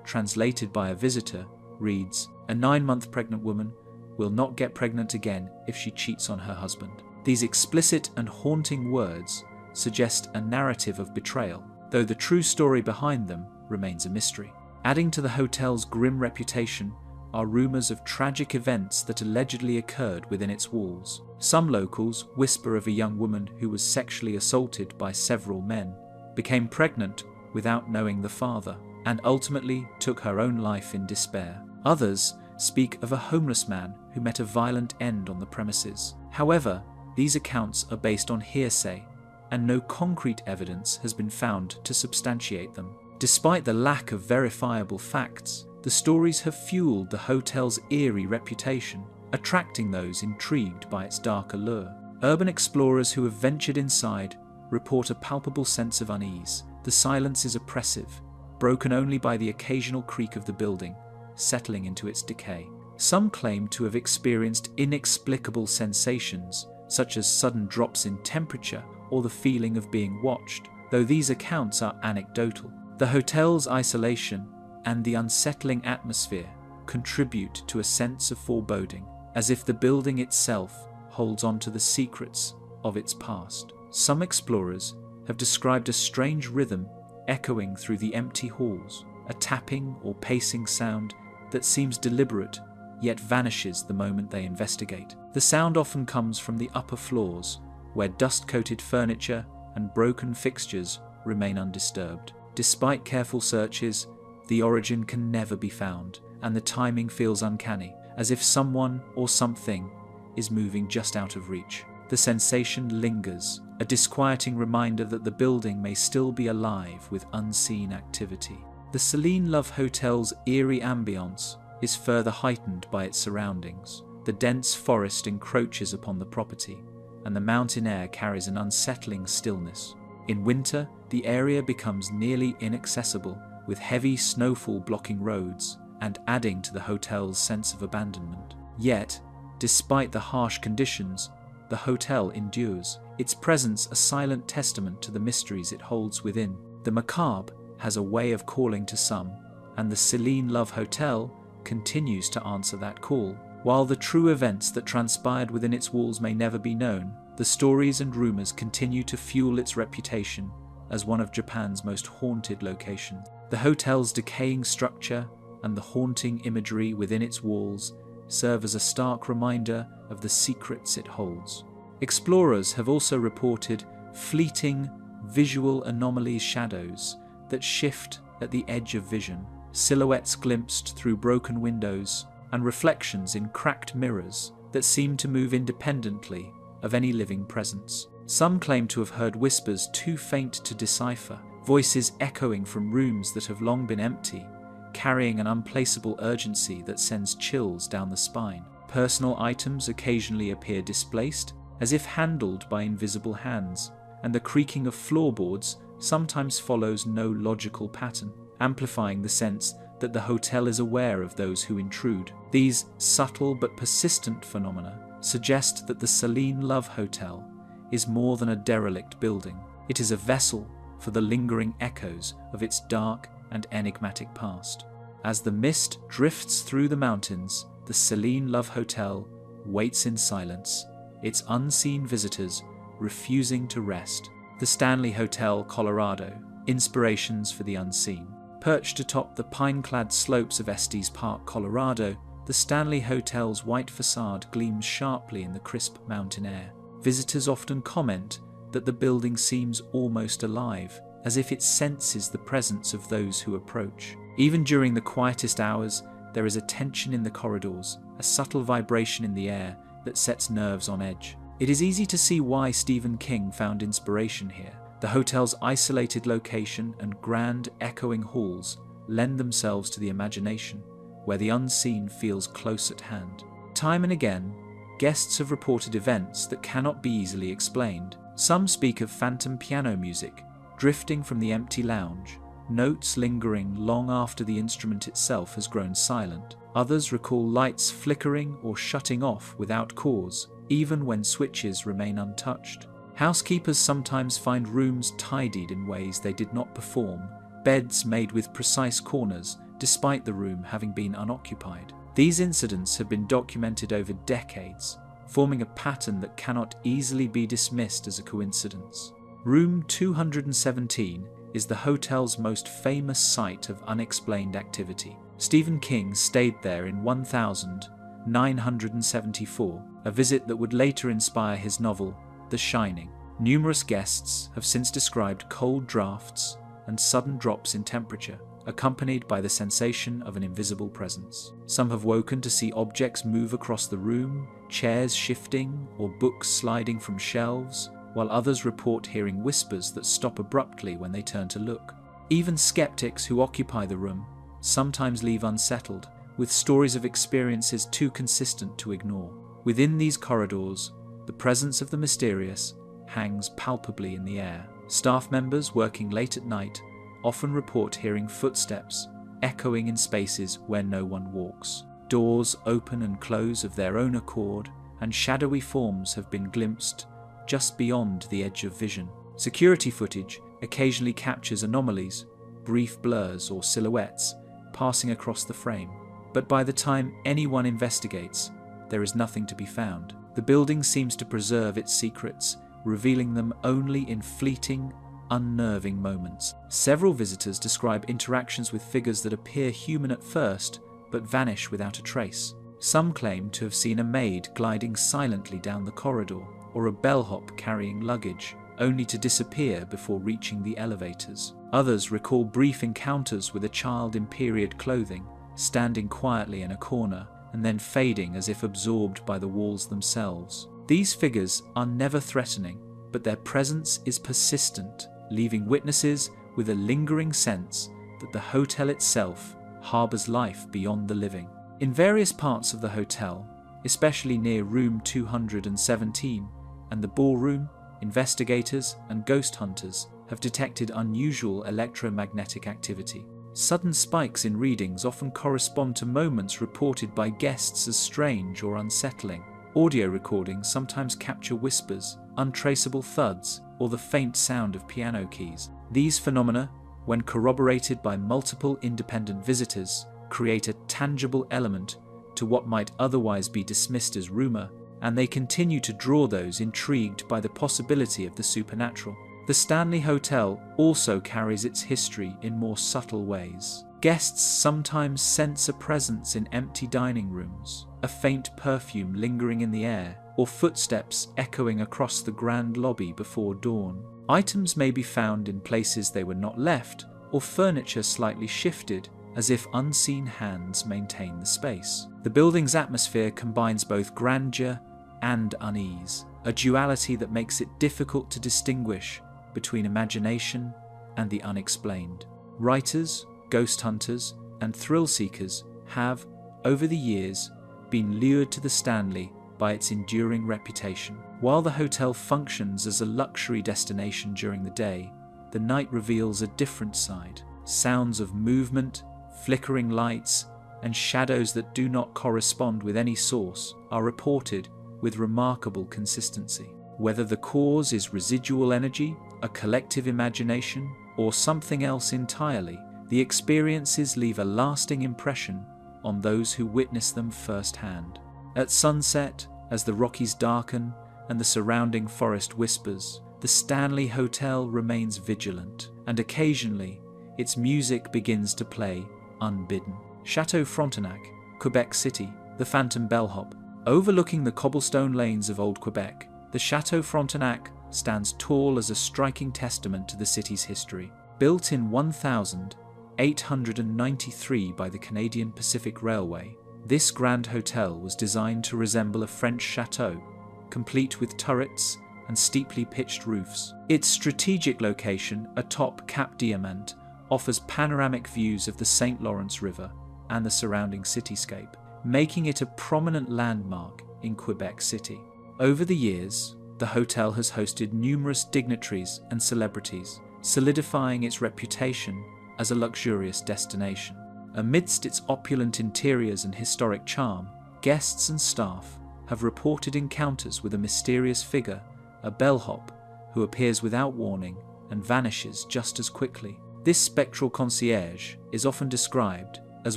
A: translated by a visitor, reads, "A 9-month pregnant woman will not get pregnant again if she cheats on her husband." These explicit and haunting words suggest a narrative of betrayal, though the true story behind them remains a mystery. Adding to the hotel's grim reputation are rumors of tragic events that allegedly occurred within its walls. Some locals whisper of a young woman who was sexually assaulted by several men, became pregnant without knowing the father, and ultimately took her own life in despair. Others speak of a homeless man who met a violent end on the premises. However, these accounts are based on hearsay, and no concrete evidence has been found to substantiate them. Despite the lack of verifiable facts, the stories have fueled the hotel's eerie reputation, attracting those intrigued by its dark allure. Urban explorers who have ventured inside report a palpable sense of unease. The silence is oppressive, broken only by the occasional creak of the building, settling into its decay. Some claim to have experienced inexplicable sensations, such as sudden drops in temperature or the feeling of being watched, though these accounts are anecdotal. The hotel's isolation and the unsettling atmosphere contribute to a sense of foreboding, as if the building itself holds on to the secrets of its past. Some explorers have described a strange rhythm echoing through the empty halls, a tapping or pacing sound that seems deliberate yet vanishes the moment they investigate. The sound often comes from the upper floors, where dust-coated furniture and broken fixtures remain undisturbed. Despite careful searches, the origin can never be found, and the timing feels uncanny, as if someone or something is moving just out of reach. The sensation lingers, a disquieting reminder that the building may still be alive with unseen activity. The Celine Love Hotel's eerie ambience is further heightened by its surroundings. The dense forest encroaches upon the property, and the mountain air carries an unsettling stillness. In winter, the area becomes nearly inaccessible, with heavy snowfall blocking roads and adding to the hotel's sense of abandonment. Yet, despite the harsh conditions, the hotel endures, its presence a silent testament to the mysteries it holds within. The macabre has a way of calling to some, and the Celine Love Hotel continues to answer that call. While the true events that transpired within its walls may never be known, the stories and rumors continue to fuel its reputation as one of Japan's most haunted locations. The hotel's decaying structure and the haunting imagery within its walls serve as a stark reminder of the secrets it holds. Explorers have also reported fleeting visual anomalies, shadows that shift at the edge of vision, silhouettes glimpsed through broken windows, and reflections in cracked mirrors that seem to move independently of any living presence. Some claim to have heard whispers too faint to decipher, voices echoing from rooms that have long been empty, carrying an unplaceable urgency that sends chills down the spine. Personal items occasionally appear displaced, as if handled by invisible hands, and the creaking of floorboards sometimes follows no logical pattern, amplifying the sense that the hotel is aware of those who intrude. These subtle but persistent phenomena suggest that the Celine Love Hotel is more than a derelict building. It is a vessel for the lingering echoes of its dark and enigmatic past. As the mist drifts through the mountains, the Celine Love Hotel waits in silence, its unseen visitors refusing to rest. The Stanley Hotel, Colorado, Inspirations for the Unseen. Perched atop the pine-clad slopes of Estes Park, Colorado, the Stanley Hotel's white facade gleams sharply in the crisp mountain air. Visitors often comment that the building seems almost alive, as if it senses the presence of those who approach. Even during the quietest hours, there is a tension in the corridors, a subtle vibration in the air that sets nerves on edge. It is easy to see why Stephen King found inspiration here. The hotel's isolated location and grand, echoing halls lend themselves to the imagination, where the unseen feels close at hand. Time and again, guests have reported events that cannot be easily explained. Some speak of phantom piano music drifting from the empty lounge, notes lingering long after the instrument itself has grown silent. Others recall lights flickering or shutting off without cause, even when switches remain untouched. Housekeepers sometimes find rooms tidied in ways they did not perform, beds made with precise corners despite the room having been unoccupied. These incidents have been documented over decades, forming a pattern that cannot easily be dismissed as a coincidence. Room 217 is the hotel's most famous site of unexplained activity. Stephen King stayed there in 1974, a visit that would later inspire his novel, The Shining. Numerous guests have since described cold drafts and sudden drops in temperature, accompanied by the sensation of an invisible presence. Some have woken to see objects move across the room, chairs shifting, or books sliding from shelves, while others report hearing whispers that stop abruptly when they turn to look. Even skeptics who occupy the room sometimes leave unsettled, with stories of experiences too consistent to ignore. Within these corridors, the presence of the mysterious hangs palpably in the air. Staff members working late at night often report hearing footsteps echoing in spaces where no one walks. Doors open and close of their own accord, and shadowy forms have been glimpsed just beyond the edge of vision. Security footage occasionally captures anomalies, brief blurs or silhouettes passing across the frame, but by the time anyone investigates, there is nothing to be found. The building seems to preserve its secrets, revealing them only in fleeting, unnerving moments. Several visitors describe interactions with figures that appear human at first, but vanish without a trace. Some claim to have seen a maid gliding silently down the corridor, or a bellhop carrying luggage, only to disappear before reaching the elevators. Others recall brief encounters with a child in period clothing, standing quietly in a corner, and then fading as if absorbed by the walls themselves. These figures are never threatening, but their presence is persistent, leaving witnesses with a lingering sense that the hotel itself harbors life beyond the living. In various parts of the hotel, especially near room 217 and the ballroom, investigators and ghost hunters have detected unusual electromagnetic activity. Sudden spikes in readings often correspond to moments reported by guests as strange or unsettling. Audio recordings sometimes capture whispers, untraceable thuds, or the faint sound of piano keys. These phenomena, when corroborated by multiple independent visitors, create a tangible element to what might otherwise be dismissed as rumor, and they continue to draw those intrigued by the possibility of the supernatural. The Stanley Hotel also carries its history in more subtle ways. Guests sometimes sense a presence in empty dining rooms, a faint perfume lingering in the air, or footsteps echoing across the grand lobby before dawn. Items may be found in places they were not left, or furniture slightly shifted, as if unseen hands maintain the space. The building's atmosphere combines both grandeur and unease, a duality that makes it difficult to distinguish between imagination and the unexplained. Writers, ghost hunters, and thrill seekers have, over the years, been lured to the Stanley by its enduring reputation. While the hotel functions as a luxury destination during the day, the night reveals a different side. Sounds of movement, flickering lights, and shadows that do not correspond with any source are reported with remarkable consistency. Whether the cause is residual energy, a collective imagination, or something else entirely, the experiences leave a lasting impression on those who witness them firsthand. At sunset, as the Rockies darken and the surrounding forest whispers, the Stanley Hotel remains vigilant, and occasionally its music begins to play unbidden. Chateau Frontenac, Quebec City, the Phantom Bellhop. Overlooking the cobblestone lanes of Old Quebec, the Chateau Frontenac stands tall as a striking testament to the city's history. Built in 1893 by the Canadian Pacific Railway, this grand hotel was designed to resemble a French chateau, complete with turrets and steeply pitched roofs. Its strategic location atop Cap Diamant offers panoramic views of the St. Lawrence River and the surrounding cityscape, making it a prominent landmark in Quebec City. Over the years, the hotel has hosted numerous dignitaries and celebrities, solidifying its reputation as a luxurious destination. Amidst its opulent interiors and historic charm, guests and staff have reported encounters with a mysterious figure, a bellhop, who appears without warning and vanishes just as quickly. This spectral concierge is often described as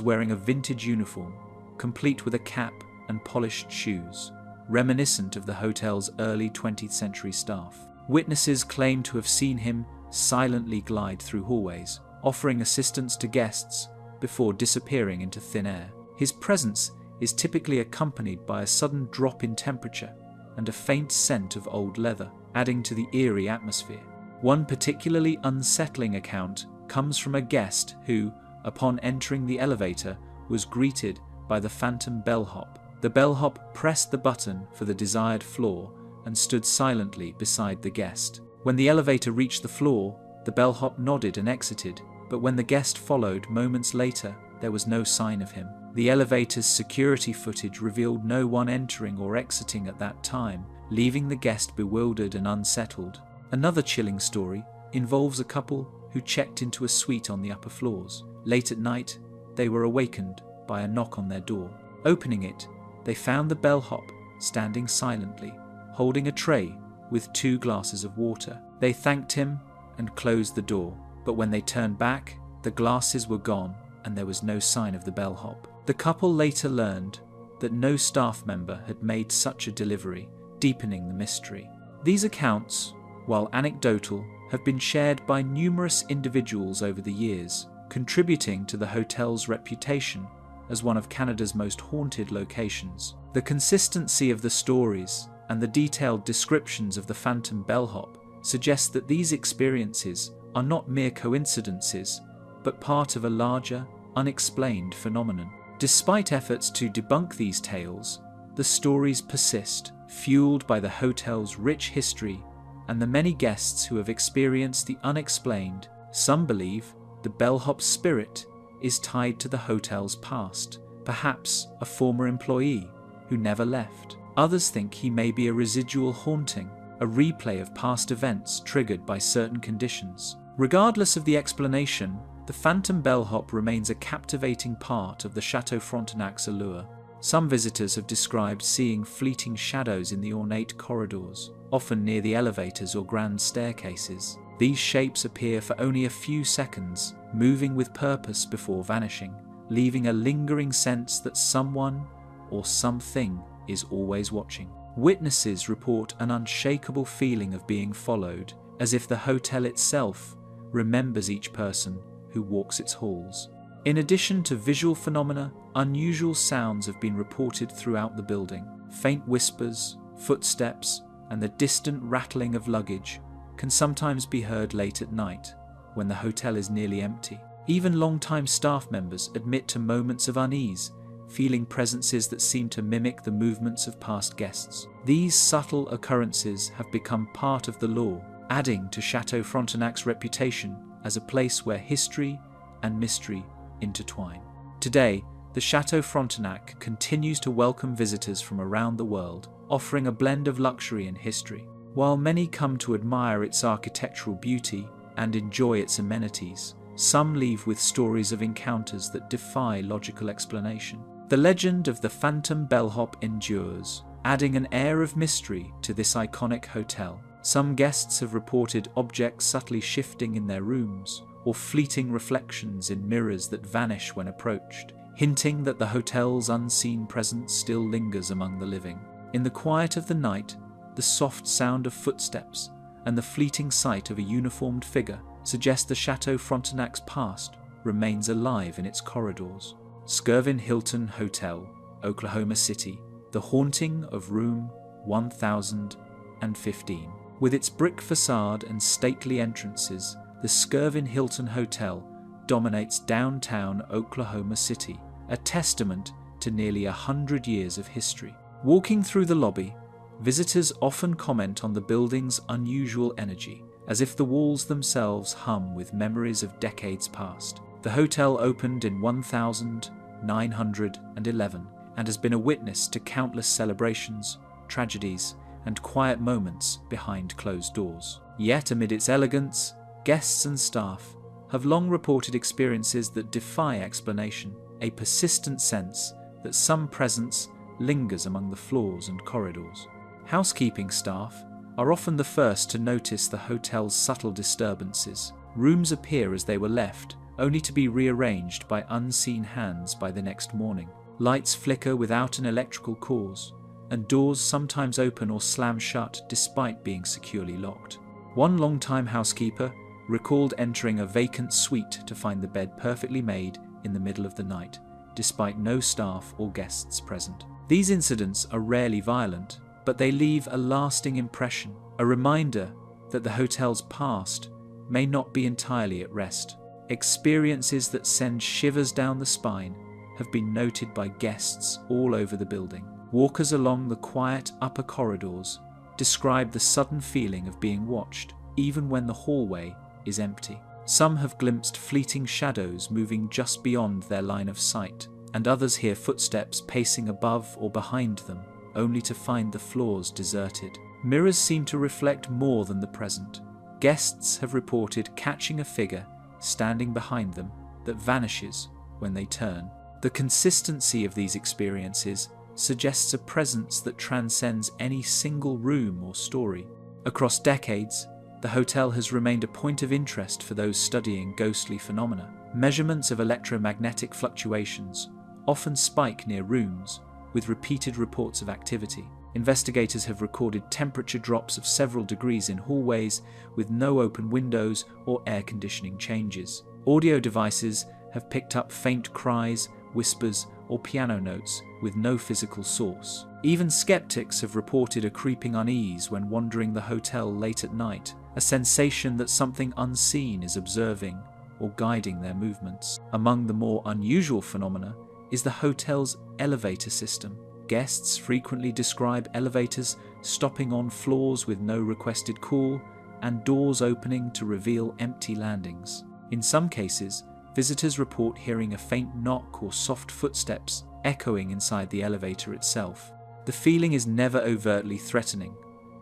A: wearing a vintage uniform, complete with a cap and polished shoes, reminiscent of the hotel's early 20th century staff. Witnesses claim to have seen him silently glide through hallways, offering assistance to guests before disappearing into thin air. His presence is typically accompanied by a sudden drop in temperature and a faint scent of old leather, adding to the eerie atmosphere. One particularly unsettling account comes from a guest who, upon entering the elevator, was greeted by the phantom bellhop. The bellhop pressed the button for the desired floor and stood silently beside the guest. When the elevator reached the floor, the bellhop nodded and exited, but when the guest followed moments later, there was no sign of him. The elevator's security footage revealed no one entering or exiting at that time, leaving the guest bewildered and unsettled. Another chilling story involves a couple who checked into a suite on the upper floors. Late at night, they were awakened by a knock on their door. Opening it, they found the bellhop standing silently, holding a tray with 2 glasses of water. They thanked him and closed the door, but when they turned back, the glasses were gone and there was no sign of the bellhop. The couple later learned that no staff member had made such a delivery, deepening the mystery. These accounts, while anecdotal, have been shared by numerous individuals over the years, contributing to the hotel's reputation as one of Canada's most haunted locations. The consistency of the stories and the detailed descriptions of the phantom bellhop suggest that these experiences are not mere coincidences, but part of a larger, unexplained phenomenon. Despite efforts to debunk these tales, the stories persist, fueled by the hotel's rich history and the many guests who have experienced the unexplained. Some believe the bellhop's spirit is tied to the hotel's past, perhaps a former employee who never left. Others think he may be a residual haunting, a replay of past events triggered by certain conditions. Regardless of the explanation, the phantom bellhop remains a captivating part of the Chateau Frontenac's allure. Some visitors have described seeing fleeting shadows in the ornate corridors, often near the elevators or grand staircases. These shapes appear for only a few seconds, moving with purpose before vanishing, leaving a lingering sense that someone or something is always watching. Witnesses report an unshakable feeling of being followed, as if the hotel itself remembers each person who walks its halls. In addition to visual phenomena, unusual sounds have been reported throughout the building. Faint whispers, footsteps, and the distant rattling of luggage can sometimes be heard late at night, when the hotel is nearly empty. Even long-time staff members admit to moments of unease, feeling presences that seem to mimic the movements of past guests. These subtle occurrences have become part of the lore, adding to Chateau Frontenac's reputation as a place where history and mystery intertwine. Today, the Chateau Frontenac continues to welcome visitors from around the world, offering a blend of luxury and history. While many come to admire its architectural beauty and enjoy its amenities, some leave with stories of encounters that defy logical explanation. The legend of the phantom bellhop endures, adding an air of mystery to this iconic hotel. Some guests have reported objects subtly shifting in their rooms, or fleeting reflections in mirrors that vanish when approached, hinting that the hotel's unseen presence still lingers among the living. In the quiet of the night, the soft sound of footsteps and the fleeting sight of a uniformed figure suggest the Chateau Frontenac's past remains alive in its corridors. Skirvin Hilton Hotel, Oklahoma City, the haunting of room 1015. With its brick facade and stately entrances, the Skirvin Hilton Hotel dominates downtown Oklahoma City, a testament to nearly 100 years of history. Walking through the lobby, visitors often comment on the building's unusual energy, as if the walls themselves hum with memories of decades past. The hotel opened in 1911 and has been a witness to countless celebrations, tragedies, and quiet moments behind closed doors. Yet amid its elegance, guests and staff have long reported experiences that defy explanation, a persistent sense that some presence lingers among the floors and corridors. Housekeeping staff are often the first to notice the hotel's subtle disturbances. Rooms appear as they were left, only to be rearranged by unseen hands by the next morning. Lights flicker without an electrical cause, and doors sometimes open or slam shut despite being securely locked. One longtime housekeeper recalled entering a vacant suite to find the bed perfectly made in the middle of the night, despite no staff or guests present. These incidents are rarely violent, but they leave a lasting impression, a reminder that the hotel's past may not be entirely at rest. Experiences that send shivers down the spine have been noted by guests all over the building. Walkers along the quiet upper corridors describe the sudden feeling of being watched, even when the hallway is empty. Some have glimpsed fleeting shadows moving just beyond their line of sight, and others hear footsteps pacing above or behind them, only to find the floors deserted. Mirrors seem to reflect more than the present. Guests have reported catching a figure standing behind them that vanishes when they turn, The consistency of these experiences suggests a presence that transcends any single room or story. Across decades, the hotel has remained a point of interest for those studying ghostly phenomena. Measurements of electromagnetic fluctuations often spike near rooms, with repeated reports of activity. Investigators have recorded temperature drops of several degrees in hallways with no open windows or air conditioning changes. Audio devices have picked up faint cries, whispers, or piano notes with no physical source. Even skeptics have reported a creeping unease when wandering the hotel late at night, a sensation that something unseen is observing or guiding their movements. Among the more unusual phenomena is the hotel's elevator system. Guests frequently describe elevators stopping on floors with no requested call and doors opening to reveal empty landings. In some cases, visitors report hearing a faint knock or soft footsteps echoing inside the elevator itself. The feeling is never overtly threatening,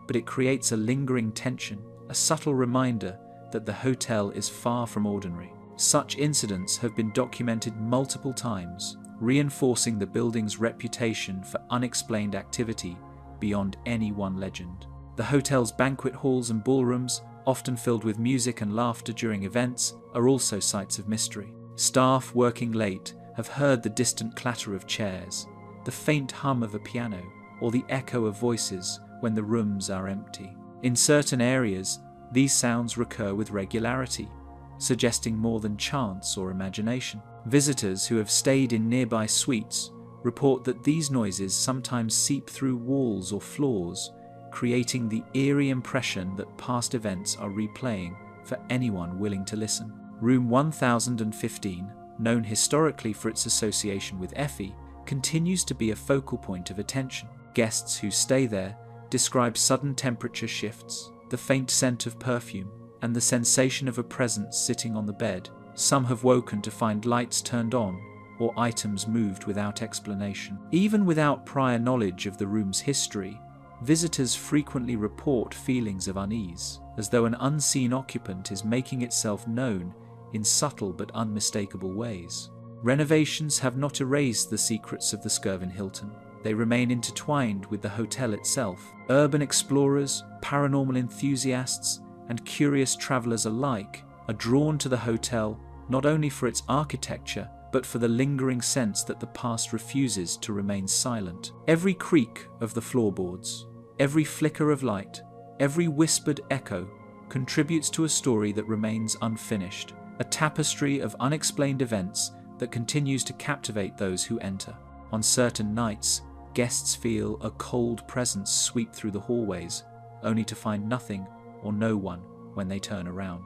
A: but it creates a lingering tension, a subtle reminder that the hotel is far from ordinary. Such incidents have been documented multiple times, reinforcing the building's reputation for unexplained activity beyond any one legend. The hotel's banquet halls and ballrooms, often filled with music and laughter during events, are also sites of mystery. Staff working late have heard the distant clatter of chairs, the faint hum of a piano, or the echo of voices when the rooms are empty. In certain areas, these sounds recur with regularity, suggesting more than chance or imagination. Visitors who have stayed in nearby suites report that these noises sometimes seep through walls or floors, creating the eerie impression that past events are replaying for anyone willing to listen. Room 1015, known historically for its association with Effie, continues to be a focal point of attention. Guests who stay there describe sudden temperature shifts, the faint scent of perfume, and the sensation of a presence sitting on the bed. Some have woken to find lights turned on or items moved without explanation. Even without prior knowledge of the room's history, visitors frequently report feelings of unease, as though an unseen occupant is making itself known in subtle but unmistakable ways. Renovations have not erased the secrets of the Skirvin Hilton. They remain intertwined with the hotel itself. Urban explorers, paranormal enthusiasts, and curious travelers alike are drawn to the hotel not only for its architecture, but for the lingering sense that the past refuses to remain silent. Every creak of the floorboards, every flicker of light, every whispered echo contributes to a story that remains unfinished, a tapestry of unexplained events that continues to captivate those who enter. On certain nights, guests feel a cold presence sweep through the hallways, only to find nothing or no one when they turn around.